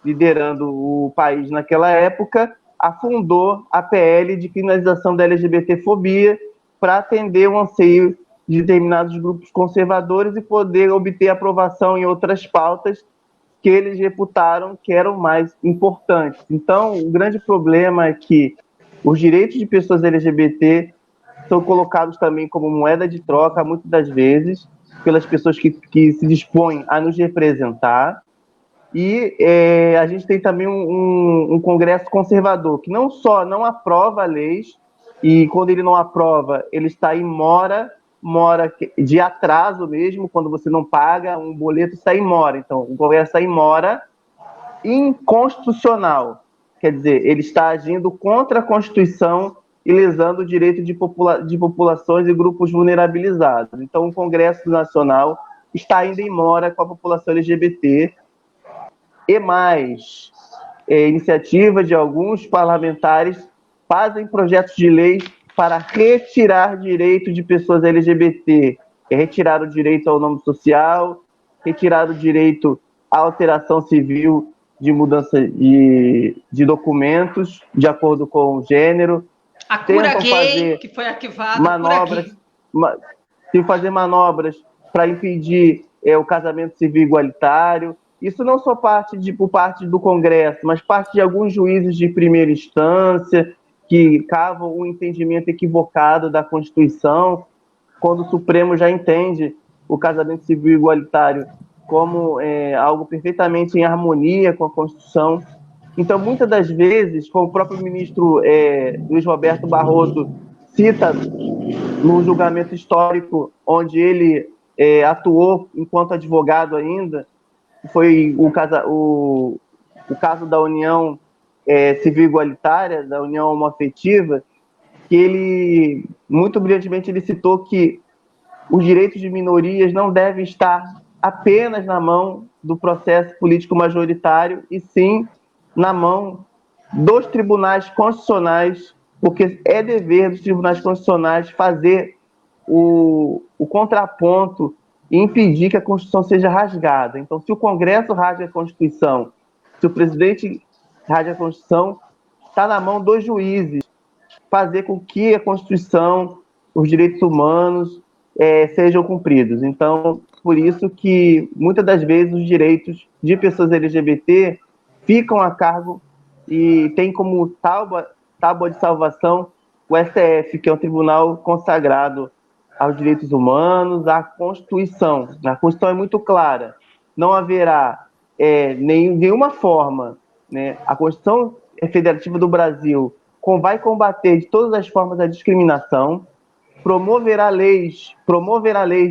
liderando o país naquela época, afundou a PL de criminalização da LGBTfobia para atender o anseio de determinados grupos conservadores e poder obter aprovação em outras pautas que eles reputaram que eram mais importantes. Então, o grande problema é que os direitos de pessoas LGBT são colocados também como moeda de troca, muitas das vezes, pelas pessoas que se dispõem a nos representar. E a gente tem também um Congresso conservador, que não só não aprova leis, e quando ele não aprova, ele está em mora de atraso mesmo, quando você não paga um boleto, está em mora. Então, o Congresso está em mora inconstitucional. Quer dizer, ele está agindo contra a Constituição e lesando o direito de populações e grupos vulnerabilizados. Então, o Congresso Nacional está ainda em mora com a população LGBT, e mais, iniciativa de alguns parlamentares fazem projetos de lei para retirar direito de pessoas LGBT, retirar o direito ao nome social, retirar o direito à alteração civil de mudança de documentos de acordo com o gênero. A cura gay, que foi arquivada, fazer manobras para impedir o casamento civil igualitário. Isso não só por parte do Congresso, mas parte de alguns juízes de primeira instância, que cavam um entendimento equivocado da Constituição, quando o Supremo já entende o casamento civil igualitário como algo perfeitamente em harmonia com a Constituição. Então, muitas das vezes, como o próprio ministro Luiz Roberto Barroso cita no julgamento histórico, onde ele atuou enquanto advogado ainda, foi o caso da União Civil Igualitária, da União Homoafetiva, que ele, muito brilhantemente, ele citou que os direitos de minorias não devem estar apenas na mão do processo político majoritário, e sim na mão dos tribunais constitucionais, porque é dever dos tribunais constitucionais fazer o contraponto e impedir que a Constituição seja rasgada. Então, se o Congresso rasga a Constituição, se o presidente rasga a Constituição, está na mão dos juízes fazer com que a Constituição, os direitos humanos sejam cumpridos. Então, por isso que, muitas das vezes, os direitos de pessoas LGBT ficam a cargo e tem como tábua de salvação o STF, que é um tribunal consagrado aos direitos humanos, à Constituição. A Constituição é muito clara. Não haverá nenhuma forma, né? A Constituição Federativa do Brasil vai combater de todas as formas a discriminação, promoverá leis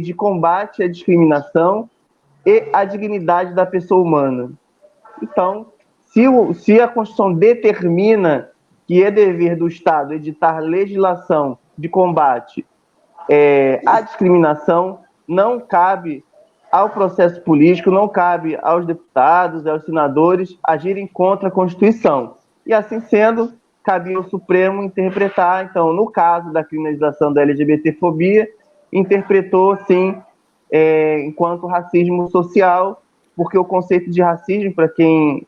de combate à discriminação e à dignidade da pessoa humana. Então, se a Constituição determina que é dever do Estado editar legislação de combate à discriminação, não cabe ao processo político, não cabe aos deputados, aos senadores agirem contra a Constituição. E assim sendo, cabia ao Supremo interpretar. Então, no caso da criminalização da LGBTfobia, interpretou, sim, enquanto racismo social, porque o conceito de racismo, para quem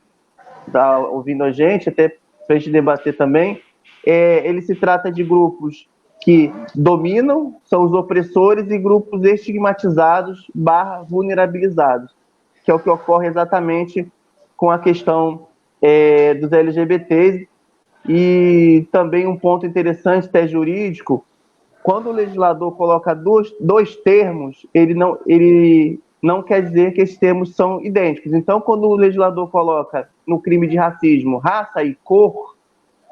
está ouvindo a gente, até para a gente debater também, ele se trata de grupos que dominam, são os opressores, e grupos estigmatizados / vulnerabilizados, que é o que ocorre exatamente com a questão dos LGBTs. E também um ponto interessante, até jurídico, quando o legislador coloca dois termos, ele não quer dizer que esses termos são idênticos. Então, quando o legislador coloca no crime de racismo raça e cor,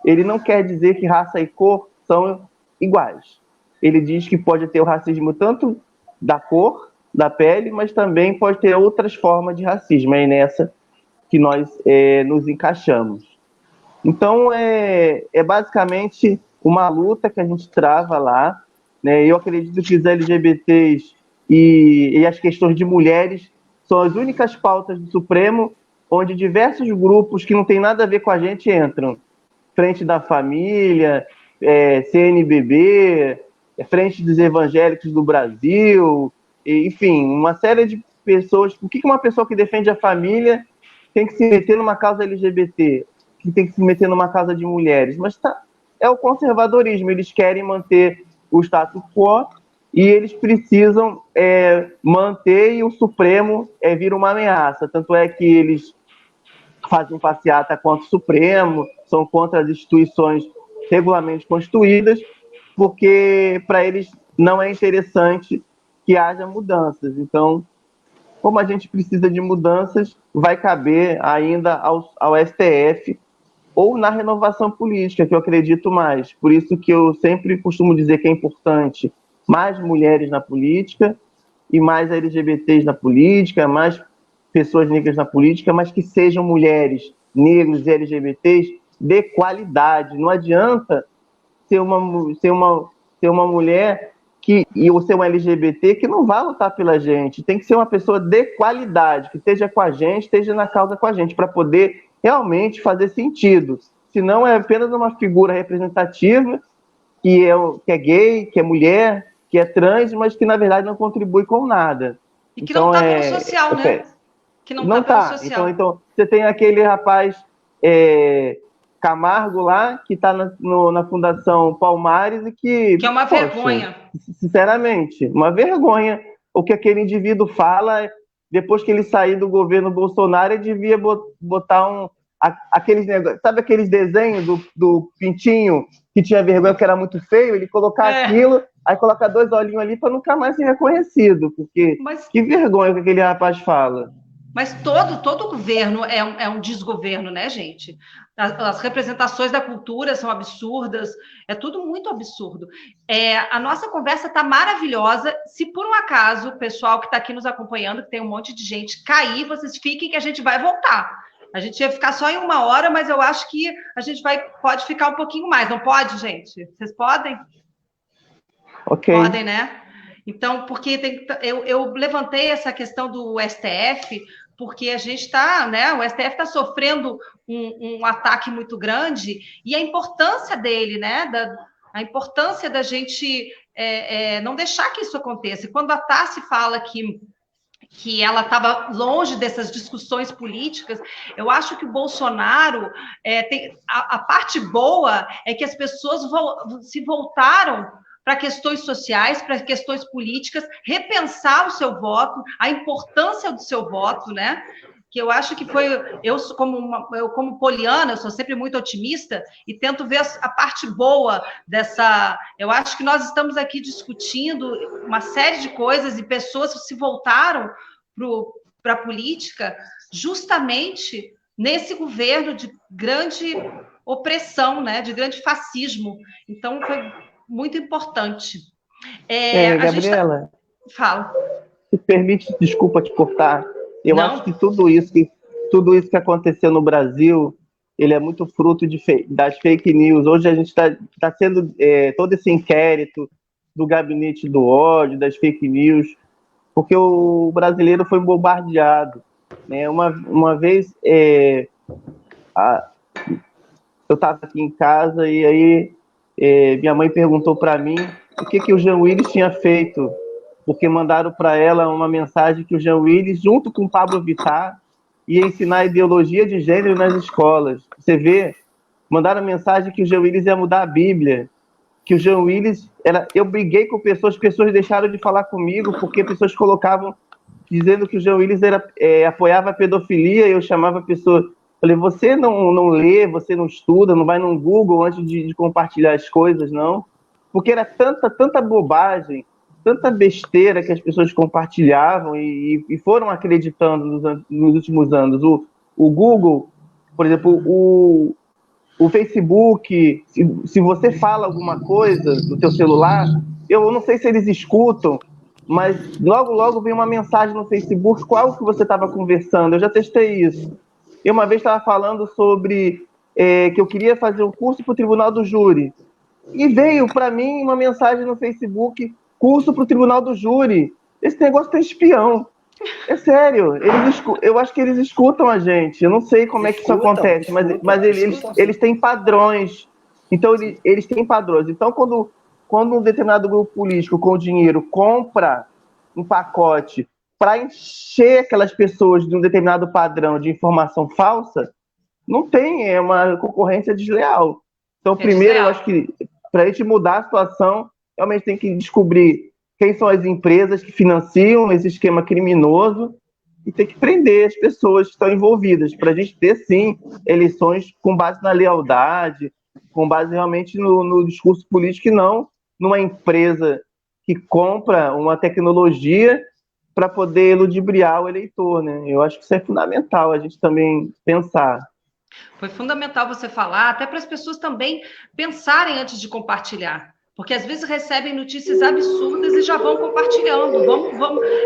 ele não quer dizer que raça e cor são iguais. Ele diz que pode ter o racismo tanto da cor, da pele, mas também pode ter outras formas de racismo. É nessa que nós nos encaixamos. Então, é basicamente uma luta que a gente trava lá, né? Eu acredito que os LGBTs e as questões de mulheres são as únicas pautas do Supremo onde diversos grupos que não têm nada a ver com a gente entram. Frente da Família, CNBB, Frente dos Evangélicos do Brasil, enfim, uma série de pessoas. Por que uma pessoa que defende a família tem que se meter numa causa LGBT? Que tem que se meter numa causa de mulheres? Mas é o conservadorismo, eles querem manter o status quo e eles precisam manter, e o Supremo vira uma ameaça. Tanto é que eles fazem passeata contra o Supremo, são contra as instituições regularmente constituídas, porque para eles não é interessante que haja mudanças. Então, como a gente precisa de mudanças, vai caber ainda ao STF ou na renovação política, que eu acredito mais. Por isso que eu sempre costumo dizer que é importante mais mulheres na política e mais LGBTs na política, mais pessoas negras na política, mas que sejam mulheres, negros e LGBTs de qualidade. Não adianta ser uma mulher ou ser um LGBT que não vai lutar pela gente. Tem que ser uma pessoa de qualidade, que esteja com a gente, esteja na causa com a gente, para poder realmente fazer sentido. Senão é apenas uma figura representativa que é gay, que é mulher, que é trans, mas que na verdade não contribui com nada. E que não está pelo social, né? Que não está pelo social. Então, você tem aquele rapaz Camargo lá, que está na Fundação Palmares e que é uma vergonha. Sinceramente, uma vergonha. O que aquele indivíduo fala, depois que ele sair do governo Bolsonaro, ele devia botar aqueles negócios, sabe aqueles desenhos do pintinho que tinha vergonha que era muito feio, ele colocar aquilo, aí colocar 2 olhinhos ali para nunca mais ser reconhecido, porque que vergonha que aquele rapaz fala. Mas todo governo é um desgoverno, né, gente? As representações da cultura são absurdas, é tudo muito absurdo. A nossa conversa está maravilhosa. Se por um acaso o pessoal que está aqui nos acompanhando, que tem um monte de gente, cair, vocês fiquem que a gente vai voltar. A gente ia ficar só em 1 hora, mas eu acho que a gente pode ficar um pouquinho mais. Não pode, gente? Vocês podem? Ok. Podem, né? Então, porque eu levantei essa questão do STF, porque a gente está, né? O STF está sofrendo um ataque muito grande, e a importância dele, né? A importância da gente não deixar que isso aconteça. E quando a Tassi fala que ela estava longe dessas discussões políticas, eu acho que o Bolsonaro a parte boa é que as pessoas se voltaram para questões sociais, para questões políticas, repensar o seu voto, a importância do seu voto, né? Que eu acho que foi... Eu, como poliana, eu sou sempre muito otimista e tento ver a parte boa dessa... Eu acho que nós estamos aqui discutindo uma série de coisas e pessoas que se voltaram para a política justamente nesse governo de grande opressão, né? De grande fascismo. Então, foi muito importante. Gabriela, Fala. se permite, desculpa te cortar, eu acho que tudo isso que aconteceu no Brasil, ele é muito fruto das fake news. Hoje a gente está sendo todo esse inquérito do gabinete do ódio, das fake news, porque o brasileiro foi bombardeado, né? Uma vez eu estava aqui em casa e aí minha mãe perguntou para mim o que o Jean Willis tinha feito, porque mandaram para ela uma mensagem que o Jean Willis, junto com o Pablo Vittar, ia ensinar ideologia de gênero nas escolas. Você vê, mandaram mensagem que o Jean Willis ia mudar a Bíblia, que o Jean Willis... Eu briguei com pessoas deixaram de falar comigo, porque pessoas colocavam, dizendo que o Jean Willis apoiava a pedofilia, e eu chamava a pessoa... Falei, você não lê, você não estuda, não vai no Google antes de compartilhar as coisas, não? Porque era tanta bobagem, tanta besteira que as pessoas compartilhavam e foram acreditando nos últimos anos. O Google, por exemplo, o Facebook, se você fala alguma coisa no seu celular, eu não sei se eles escutam, mas logo vem uma mensagem no Facebook, qual que você estava conversando, eu já testei isso. Eu uma vez estava falando sobre que eu queria fazer um curso para o Tribunal do Júri. E veio para mim uma mensagem no Facebook, curso para o Tribunal do Júri. Esse negócio tem espião. É sério. Eu acho que eles escutam a gente. Eu não sei como é que isso acontece, mas eles têm padrões. Então, eles têm padrões. Então, quando um determinado grupo político com dinheiro compra um pacote para encher aquelas pessoas de um determinado padrão de informação falsa, não tem, uma concorrência desleal. Então, primeiro, eu acho que para a gente mudar a situação, realmente tem que descobrir quem são as empresas que financiam esse esquema criminoso e tem que prender as pessoas que estão envolvidas, para a gente ter, sim, eleições com base na lealdade, com base realmente no discurso político e não numa empresa que compra uma tecnologia para poder ludibriar o eleitor, né? Eu acho que isso é fundamental a gente também pensar. Foi fundamental você falar, até para as pessoas também pensarem antes de compartilhar, porque às vezes recebem notícias absurdas e já vão compartilhando.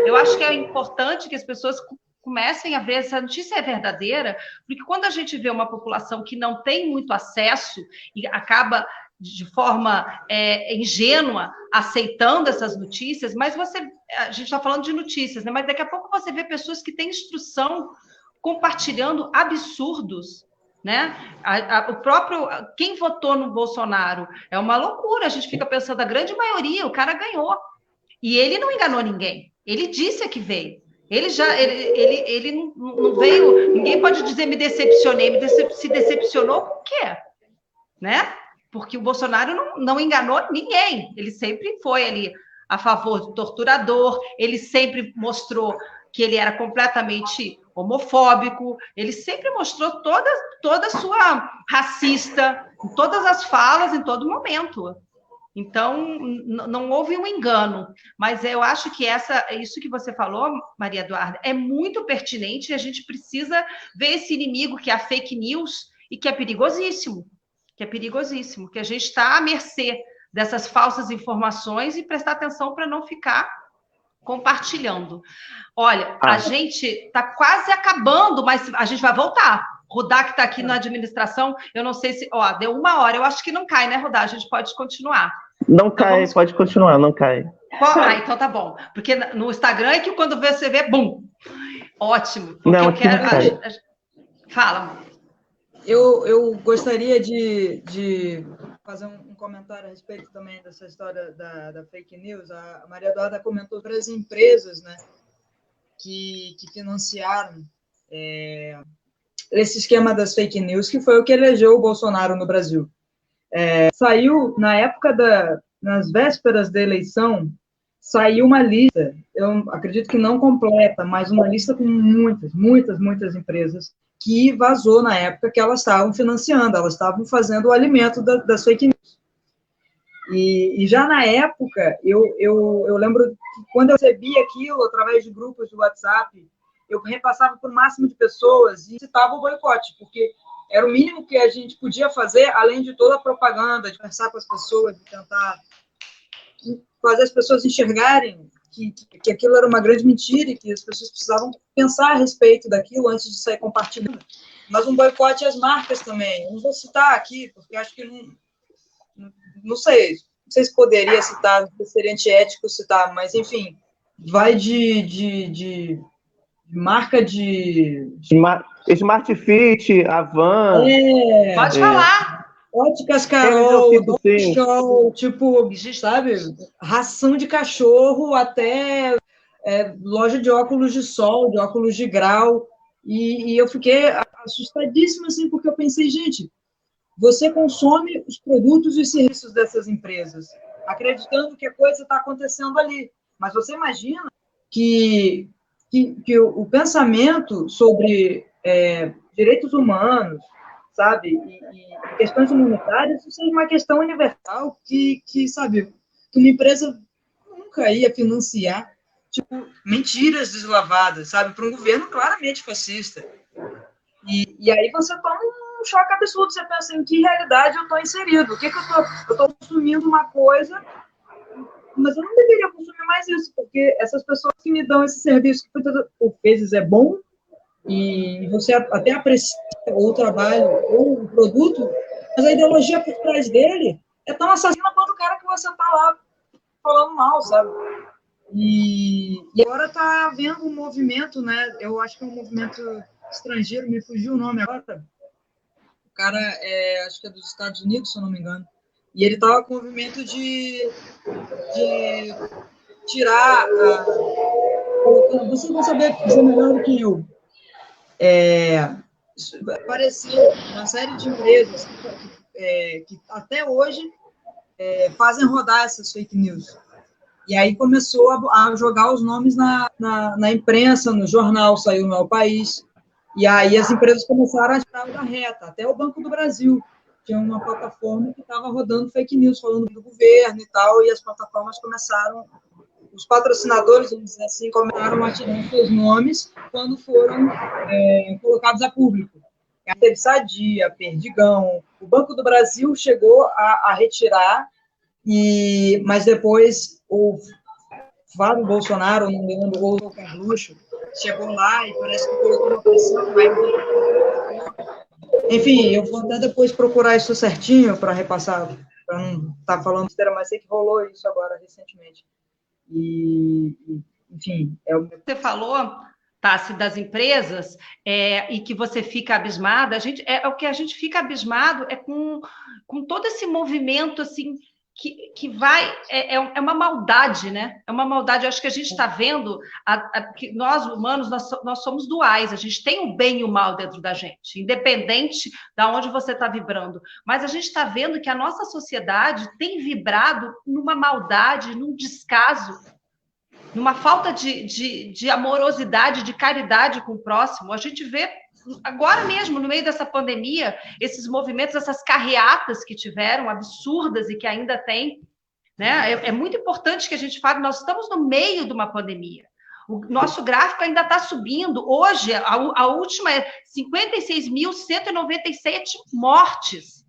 Eu acho que é importante que as pessoas comecem a ver se a notícia é verdadeira, porque quando a gente vê uma população que não tem muito acesso e acaba de forma ingênua aceitando essas notícias, mas a gente está falando de notícias, né? Mas daqui a pouco você vê pessoas que têm instrução compartilhando absurdos, né? Quem votou no Bolsonaro é uma loucura. A gente fica pensando, a grande maioria, o cara ganhou e ele não enganou ninguém. Ele disse que veio. Ele não veio. Ninguém pode dizer me decepcionei. Se decepcionou com o quê, né? Porque o Bolsonaro não enganou ninguém. Ele sempre foi ali a favor do torturador. Ele sempre mostrou que ele era completamente homofóbico, ele sempre mostrou toda a sua racista, em todas as falas, em todo momento. Então, não houve um engano, mas eu acho que isso que você falou, Maria Eduarda, é muito pertinente e a gente precisa ver esse inimigo que é a fake news e que é perigosíssimo, que a gente está à mercê dessas falsas informações e prestar atenção para não ficar compartilhando. Olha, a gente está quase acabando, mas a gente vai voltar. Rodar, que está aqui na administração, eu não sei se... deu 1 hora, eu acho que não cai, né, Rodar? A gente pode continuar. Não cai, pode continuar, não cai. Então tá bom. Porque no Instagram é que quando você vê, bum! Ótimo. Não, eu quero... Fala. Eu gostaria de fazer um comentário a respeito também dessa história da fake news. A Maria Eduarda comentou sobre as empresas, né, que financiaram esse esquema das fake news, que foi o que elegeu o Bolsonaro no Brasil. Saiu, na época nas vésperas da eleição, saiu uma lista, eu acredito que não completa, mas uma lista com muitas empresas que vazou na época que elas estavam financiando, elas estavam fazendo o alimento das fake news. E já na época, eu lembro que quando eu recebi aquilo através de grupos de WhatsApp, eu repassava para o máximo de pessoas e citava o boicote, porque era o mínimo que a gente podia fazer, além de toda a propaganda, de conversar com as pessoas, de tentar fazer as pessoas enxergarem que aquilo era uma grande mentira e que as pessoas precisavam pensar a respeito daquilo antes de sair compartilhando. Mas um boicote às marcas também. Não vou citar aqui, porque acho que não sei se poderia citar, seria antiético citar, mas, enfim, vai de marca de... Smart Fit, Avan... Pode falar. Óticas Carol, show, tipo, sabe, ração de cachorro até loja de óculos de sol, de óculos de grau, e eu fiquei assustadíssima, assim, porque eu pensei, gente, você consome os produtos e serviços dessas empresas, acreditando que a coisa está acontecendo ali, mas você imagina que o pensamento sobre direitos humanos, sabe, e questões humanitárias, isso é uma questão universal que, sabe, que uma empresa nunca ia financiar, tipo, mentiras deslavadas, sabe, para um governo claramente fascista. E aí você toma um choque absurdo, você pensa em que realidade eu estou inserido, o que eu estou consumindo uma coisa, mas eu não deveria consumir mais isso, porque essas pessoas que me dão esse serviço, que por vezes é bom, e você até aprecia o trabalho ou o produto, mas a ideologia por trás dele é tão assassina quanto o cara que você está lá falando mal, sabe? E agora está havendo um movimento, né? Eu acho que é um movimento estrangeiro, me fugiu o nome agora. O cara acho que é dos Estados Unidos, se eu não me engano. E ele estava com o movimento de tirar... Você vai saber dizer melhor do que eu. Apareceu uma série de empresas que até hoje fazem rodar essas fake news. E aí começou a jogar os nomes na imprensa, no jornal, saiu no El País. E aí as empresas começaram a tirar da reta. Até o Banco do Brasil tinha uma plataforma que estava rodando fake news, falando do governo e tal, e as plataformas começaram... Os patrocinadores, vamos dizer assim, começaram a tirar seus nomes quando foram colocados a público. Teve Sadia, Perdigão, o Banco do Brasil chegou a retirar, mas depois o Flávio Bolsonaro, não me lembro, ou o Carluxo, chegou lá e parece que colocou uma pressão. Enfim, eu vou até depois procurar isso certinho para repassar, para não estar falando besteira, mas sei que rolou isso agora recentemente. Enfim, Você falou, Tassi, das empresas, e que você fica abismada, o que a gente fica abismado com todo esse movimento, assim, que vai... É uma maldade, né? É uma maldade. Eu acho que a gente está vendo que nós, humanos, nós somos duais. A gente tem o bem e o mal dentro da gente, independente de onde você está vibrando. Mas a gente está vendo que a nossa sociedade tem vibrado numa maldade, num descaso numa falta de amorosidade, de caridade com o próximo. A gente vê agora mesmo, no meio dessa pandemia, esses movimentos, essas carreatas que tiveram, absurdas e que ainda tem, né? É muito importante que a gente fale, nós estamos no meio de uma pandemia. O nosso gráfico ainda está subindo. Hoje, a última é 56.197 mortes.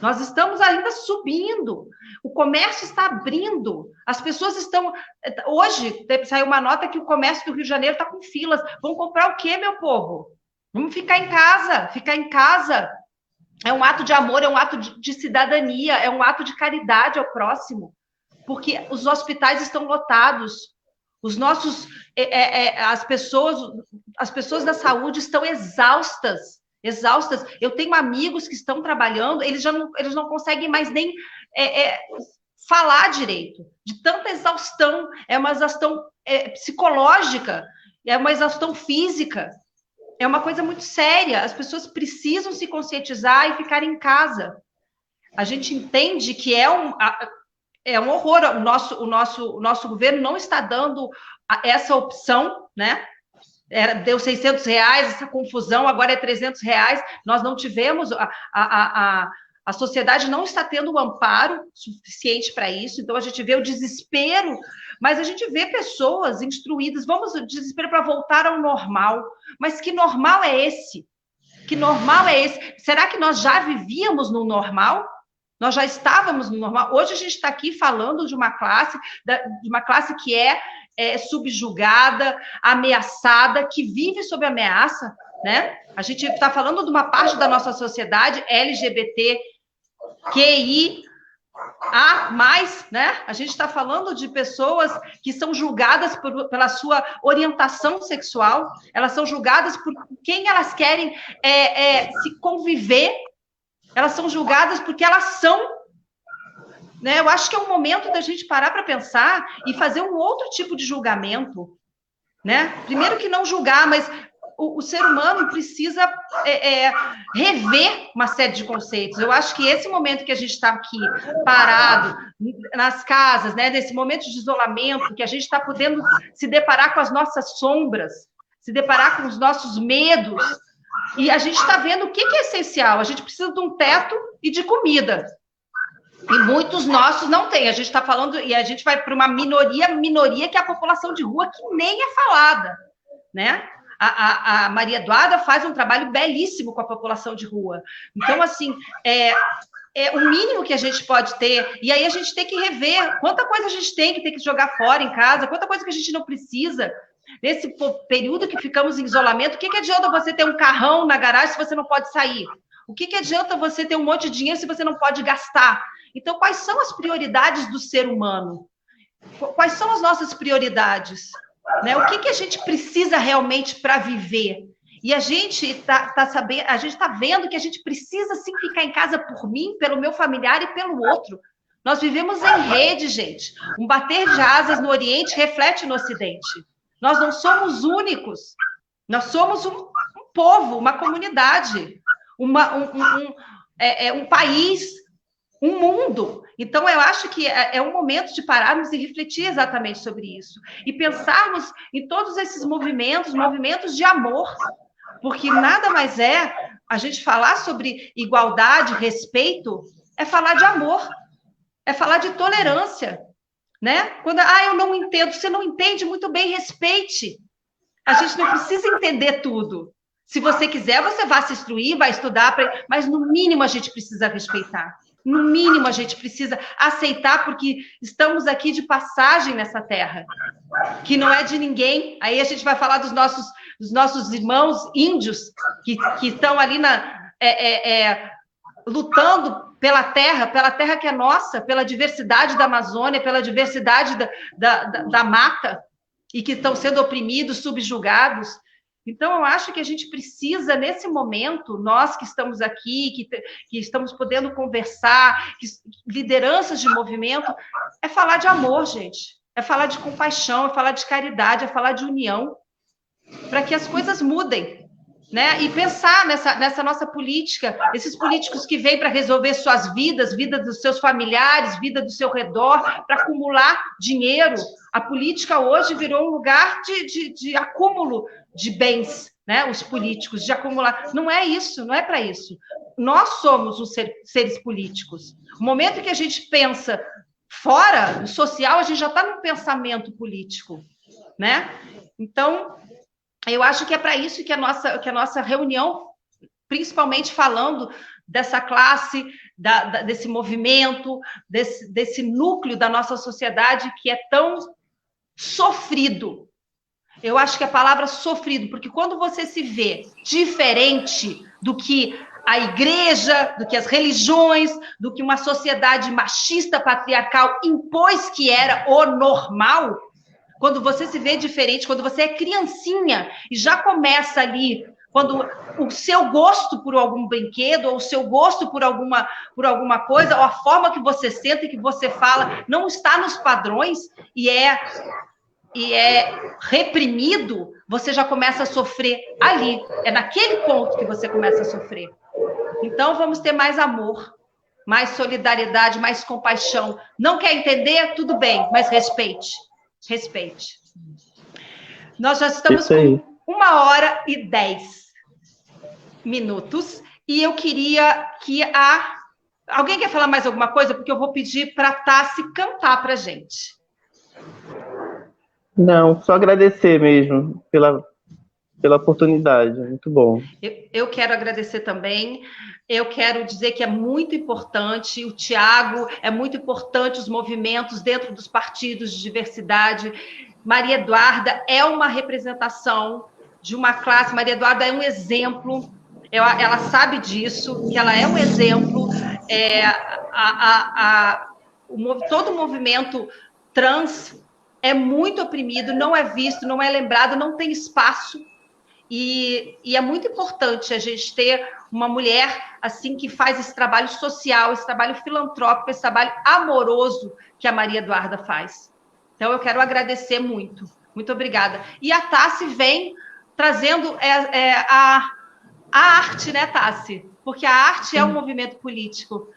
Nós estamos ainda subindo. O comércio está abrindo. As pessoas estão... Hoje, saiu uma nota que o comércio do Rio de Janeiro está com filas. Vão comprar o quê, meu povo? Vamos ficar em casa. Ficar em casa é um ato de amor, é um ato de cidadania, é um ato de caridade ao próximo. Porque os hospitais estão lotados. Os nossos... as pessoas da saúde estão exaustas. Eu tenho amigos que estão trabalhando, eles não conseguem mais nem falar direito, de tanta exaustão. É uma exaustão psicológica, é uma exaustão física, é uma coisa muito séria. As pessoas precisam se conscientizar e ficar em casa. A gente entende que é um horror. O nosso governo não está dando essa opção, né? Deu R$600, essa confusão, agora é R$300. Nós não tivemos, a sociedade não está tendo o amparo suficiente para isso, então a gente vê o desespero, mas a gente vê pessoas instruídas, vamos, o desespero para voltar ao normal, mas que normal é esse? Que normal é esse? Será que nós já vivíamos no normal? Nós já estávamos no normal? Hoje a gente está aqui falando de uma classe que é subjugada, ameaçada, que vive sob ameaça, né? A gente está falando de uma parte da nossa sociedade LGBTQIA+, né? A gente está falando de pessoas que são julgadas pela sua orientação sexual, elas são julgadas por quem elas querem se conviver, elas são julgadas porque elas são... Né? Eu acho que é um momento da gente parar para pensar e fazer um outro tipo de julgamento, né? Primeiro que não julgar, mas o ser humano precisa rever uma série de conceitos. Eu acho que esse momento que a gente está aqui parado nas casas, né? Nesse momento de isolamento, que a gente está podendo se deparar com as nossas sombras, se deparar com os nossos medos, e a gente está vendo o que é essencial. A gente precisa de um teto e de comida. E muitos nossos não têm. A gente está falando, e a gente vai para uma minoria que é a população de rua, que nem é falada, né? A Maria Eduarda faz um trabalho belíssimo com a população de rua. Então, assim, é o mínimo que a gente pode ter. E aí a gente tem que rever quanta coisa a gente tem que jogar fora em casa, quanta coisa que a gente não precisa. Nesse período que ficamos em isolamento, o que adianta você ter um carrão na garagem se você não pode sair? O que adianta você ter um monte de dinheiro se você não pode gastar? Então, quais são as prioridades do ser humano? Quais são as nossas prioridades? Né? O que a gente precisa realmente para viver? E a gente está vendo que a gente precisa sim ficar em casa por mim, pelo meu familiar e pelo outro. Nós vivemos em rede, gente. Um bater de asas no Oriente reflete no Ocidente. Nós não somos únicos. Nós somos um povo, uma comunidade, um país, um mundo. Então, eu acho que é um momento de pararmos e refletir exatamente sobre isso. E pensarmos em todos esses movimentos de amor. Porque nada mais a gente falar sobre igualdade, respeito, é falar de amor, é falar de tolerância, né? Quando, eu não entendo, você não entende muito bem, respeite. A gente não precisa entender tudo. Se você quiser, você vai se instruir, vai estudar, mas no mínimo a gente precisa respeitar. No mínimo, a gente precisa aceitar, porque estamos aqui de passagem nessa terra, que não é de ninguém. Aí a gente vai falar dos nossos irmãos índios, que estão ali lutando pela terra que é nossa, pela diversidade da Amazônia, pela diversidade da mata, e que estão sendo oprimidos, subjugados. Então, eu acho que a gente precisa, nesse momento, nós que estamos aqui, que estamos podendo conversar, lideranças de movimento, é falar de amor, gente. É falar de compaixão, é falar de caridade, é falar de união, para que as coisas mudem. né? E pensar nessa nossa política, esses políticos que vêm para resolver suas vidas, vida dos seus familiares, vida do seu redor, para acumular dinheiro. A política hoje virou um lugar de acúmulo de bens, né? Os políticos, de acumular. Não é isso, não é para isso. Nós somos os seres políticos. O momento que a gente pensa fora do social, a gente já está num pensamento político, né? Então, eu acho que é para isso que a nossa reunião, principalmente falando dessa classe, desse movimento, desse núcleo da nossa sociedade que é tão sofrido. Eu acho que a palavra sofrido, porque quando você se vê diferente do que a igreja, do que as religiões, do que uma sociedade machista, patriarcal impôs que era o normal, quando você se vê diferente, quando você é criancinha e já começa ali, quando o seu gosto por algum brinquedo, ou o seu gosto por alguma coisa, ou a forma que você senta e que você fala, não está nos padrões e é reprimido, você já começa a sofrer ali. É naquele ponto que você começa a sofrer. Então, vamos ter mais amor, mais solidariedade, mais compaixão. Não quer entender? Tudo bem, mas respeite. Respeite. Nós já estamos com 1h10 e eu queria que alguém quer falar mais alguma coisa? Porque eu vou pedir para a Tassi cantar para a gente. Não, só agradecer mesmo pela oportunidade, muito bom. Eu quero agradecer também. Eu quero dizer que é muito importante o Tiago, é muito importante os movimentos dentro dos partidos de diversidade. Maria Eduarda é uma representação de uma classe, Maria Eduarda é um exemplo, ela sabe disso, que ela é um exemplo. Todo o movimento trans é muito oprimido, não é visto, não é lembrado, não tem espaço. E é muito importante a gente ter uma mulher assim que faz esse trabalho social, esse trabalho filantrópico, esse trabalho amoroso que a Maria Eduarda faz. Então, eu quero agradecer muito. Muito obrigada. E a Tassi vem trazendo a arte, né, Tassi? Porque a arte é um movimento político.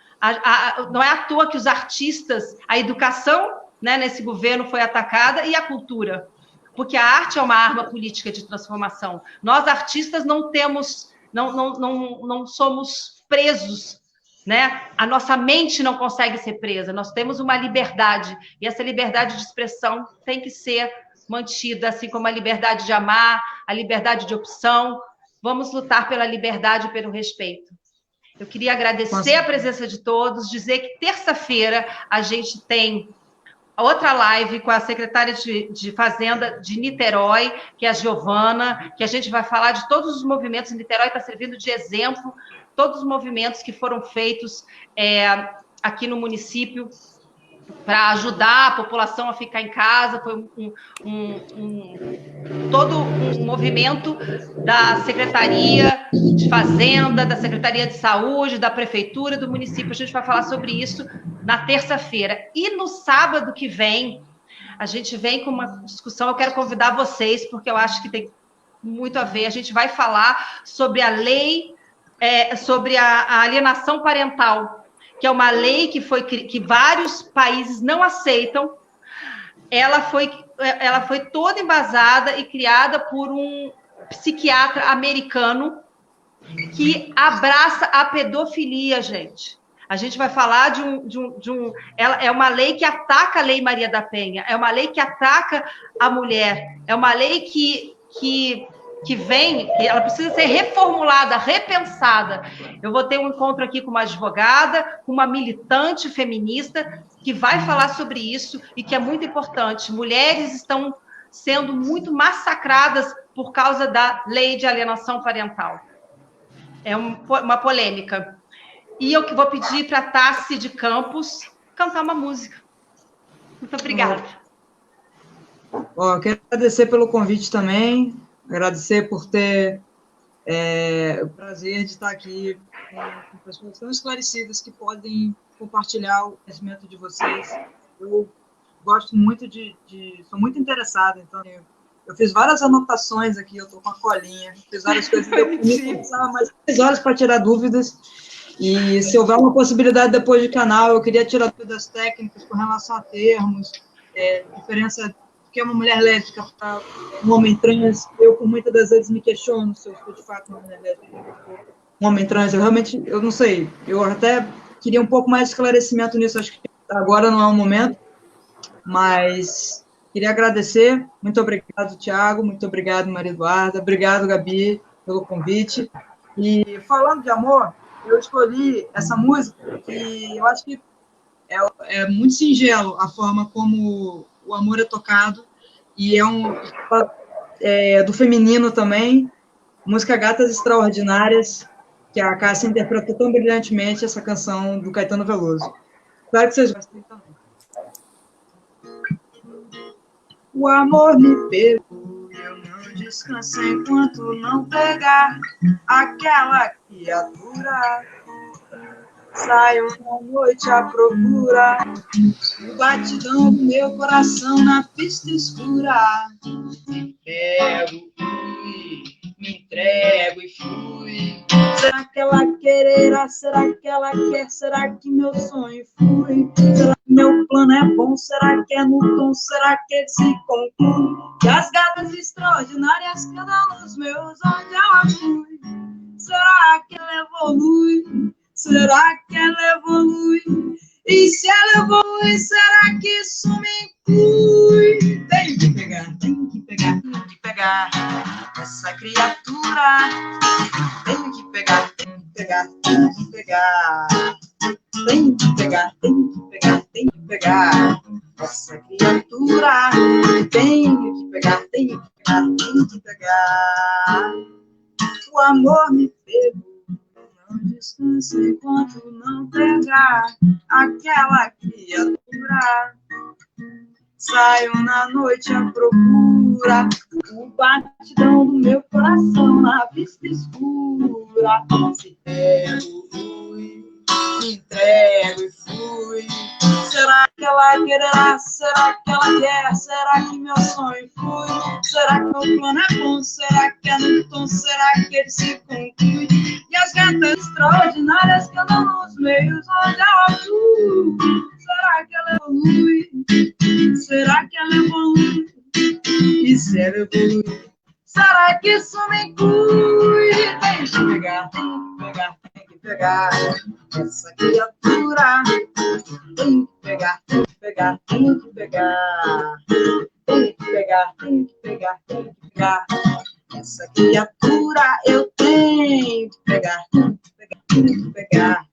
Não é à toa que os artistas, a educação, né, nesse governo foi atacada, e a cultura. Porque a arte é uma arma política de transformação. Nós, artistas, não somos presos, né? A nossa mente não consegue ser presa. Nós temos uma liberdade, e essa liberdade de expressão tem que ser mantida, assim como a liberdade de amar, a liberdade de opção. Vamos lutar pela liberdade e pelo respeito. Eu queria agradecer a presença de todos, dizer que terça-feira a gente tem outra live com a secretária de Fazenda de Niterói, que é a Giovana, que a gente vai falar de todos os movimentos. Niterói está servindo de exemplo, todos os movimentos que foram feitos aqui no município para ajudar a população a ficar em casa. Foi todo um movimento da Secretaria de Fazenda, da Secretaria de Saúde, da Prefeitura, do município. A gente vai falar sobre isso na terça-feira. E no sábado que vem, a gente vem com uma discussão. Eu quero convidar vocês, porque eu acho que tem muito a ver. A gente vai falar sobre a lei, sobre a alienação parental, que é uma lei que vários países não aceitam. Ela foi toda embasada e criada por um psiquiatra americano que abraça a pedofilia, gente. A gente vai falar ela é uma lei que ataca a Lei Maria da Penha, é uma lei que ataca a mulher, é uma lei que vem, ela precisa ser reformulada, repensada. Eu vou ter um encontro aqui com uma advogada, com uma militante feminista, que vai falar sobre isso e que é muito importante. Mulheres estão sendo muito massacradas por causa da lei de alienação parental. É uma polêmica. E eu que vou pedir para a Tassi de Campos cantar uma música. Muito obrigada. Eu quero agradecer pelo convite também, agradecer por ter o prazer de estar aqui com pessoas tão esclarecidas que podem compartilhar o conhecimento de vocês. Eu gosto muito sou muito interessada, então, Eu fiz várias anotações aqui, eu estou com a colinha, fiz várias coisas, eu precisava mais 3 horas para tirar dúvidas, e se houver uma possibilidade depois de canal, eu queria tirar dúvidas técnicas com relação a termos, diferença que é uma mulher lésbica para um homem trans. Eu, por muitas das vezes, me questiono se eu sou de fato uma mulher lésbica, um homem trans. Eu realmente, eu não sei, eu até queria um pouco mais de esclarecimento nisso, acho que agora não é o momento, mas queria agradecer. Muito obrigado, Thiago, muito obrigado, Maria Eduarda, obrigado, Gabi, pelo convite. E falando de amor, eu escolhi essa música que eu acho que é muito singelo a forma como o amor é tocado, e é do feminino também, música Gatas Extraordinárias, que a Cássia interpretou tão brilhantemente essa canção do Caetano Veloso. Espero que vocês gostem também. O amor me pegou, eu não descanso enquanto não pegar aquela criatura. Saio na noite à procura, o batidão do meu coração na pista escura. Me pego, fui, me entrego e fui. Será que ela quererá? Será que ela quer? Será que meu sonho flui? Será que meu plano é bom? Será que é no tom? Será que ele se conclui? E as gatas extraordinárias que andam nos meus onde ela flui. Será que ela evolui? Será que ela evolui? E se ela evolui, será que isso me inclui? Tenho que pegar, tenho que pegar, tenho que pegar essa criatura. Tenho que pegar, tenho que pegar, tenho que pegar. Tenho que pegar, tenho que pegar, tenho que pegar essa criatura. Tenho que pegar, tenho que pegar, tenho que pegar. O amor me pegou. Não descanso enquanto não pegar aquela criatura. Saio na noite à procura, o batidão do meu coração na vista escura. Se pego, fui, me entrego e fui. Será que ela quererá? Será que ela quer? Será que meu sonho flui? Será que meu plano é bom? Será que é no tom? Será que ele se conclui? E as gatas extraordinárias que andam nos meios onde ela flui. Será que ela evolui? Será que ela evolui? E se ela evolui, será que isso me inclui? Tem que pegar, tem que pegar, tem que pegar essa criatura. Tem que pegar, tem que pegar, tem que pegar. Tem que pegar, tem que pegar, tem que pegar essa criatura. Eu tenho que pegar, tenho que pegar, tenho que pegar.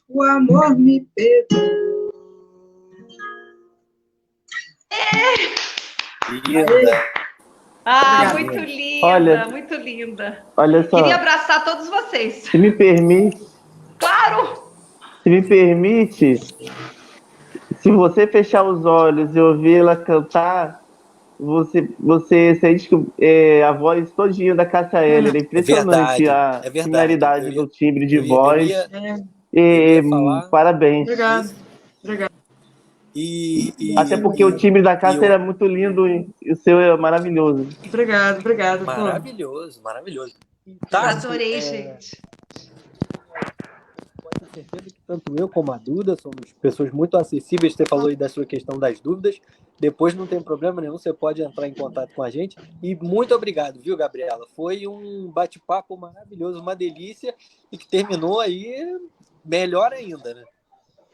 O amor me pegou. Linda. Ah, Obrigado. muito linda, Olha, muito linda. Olha só, Queria abraçar todos vocês. se me permite, Claro! se você fechar os olhos e ouvir ela cantar, você sente que a voz todinha da Cássia Eller, é impressionante verdade, a é verdade. similaridade do timbre de voz. Eu ia falar. Parabéns. Obrigado. Obrigado. Até porque o timbre da Cássia era muito lindo e o seu é maravilhoso. Obrigado, obrigado. Maravilhoso, maravilhoso. Adorei, gente. Pode ter certeza que tanto eu como a Duda somos pessoas muito acessíveis. Você falou aí da sua questão das dúvidas. Depois não tem problema nenhum, você pode entrar em contato com a gente. E muito obrigado, viu, Gabriela? Foi um bate-papo maravilhoso, uma delícia, e que terminou aí melhor ainda, né?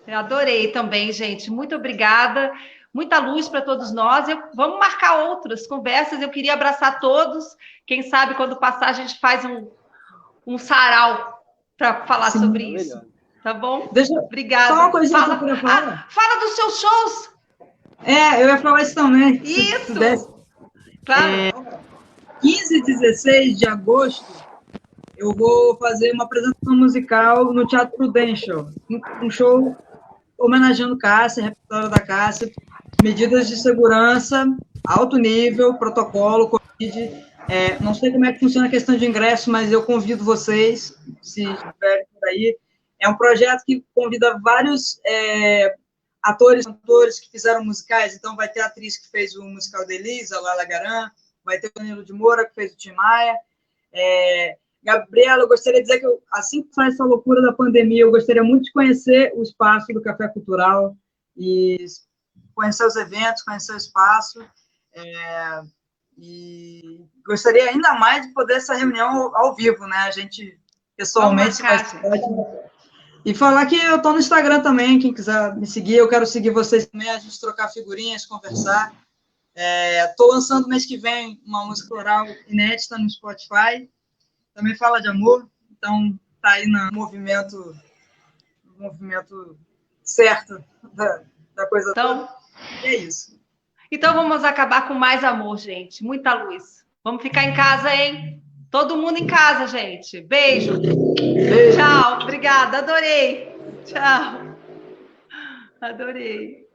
Eu adorei também, gente. Muito obrigada. Muita luz para todos nós. Vamos marcar outras conversas. Eu queria abraçar todos. Quem sabe, quando passar, a gente faz um sarau para falar sobre isso. Tá bom? Obrigada. Só uma coisinha que eu queria falar. Fala dos seus shows. Eu ia falar isso também. Isso. Claro. 15 e 16 de agosto, eu vou fazer uma apresentação musical no Teatro Prudential. Um show homenageando Cássia, repertório da Cássia, medidas de segurança, alto nível, protocolo, Covid. Não sei como é que funciona a questão de ingresso, mas eu convido vocês, se estiverem por aí. É um projeto que convida vários atores, cantores que fizeram musicais. Então, vai ter a atriz que fez o musical de Elisa, Lala Garan, vai ter o Danilo de Moura, que fez o Tim Maia. Gabriela, eu gostaria de dizer que assim que sai essa loucura da pandemia, eu gostaria muito de conhecer o espaço do Café Cultural e conhecer os eventos, conhecer o espaço. E gostaria ainda mais de poder essa reunião ao vivo, né? A gente pessoalmente vai ser ótimo. E falar que eu estou no Instagram também, quem quiser me seguir, eu quero seguir vocês também, a gente trocar figurinhas, conversar. Estou lançando mês que vem uma música coral inédita no Spotify, também fala de amor, então tá aí no movimento certo da coisa então, toda. E é isso. Então vamos acabar com mais amor, gente. Muita luz. Vamos ficar em casa, hein? Todo mundo em casa, gente. Beijo. Tchau. Obrigada. Adorei. Tchau. Adorei.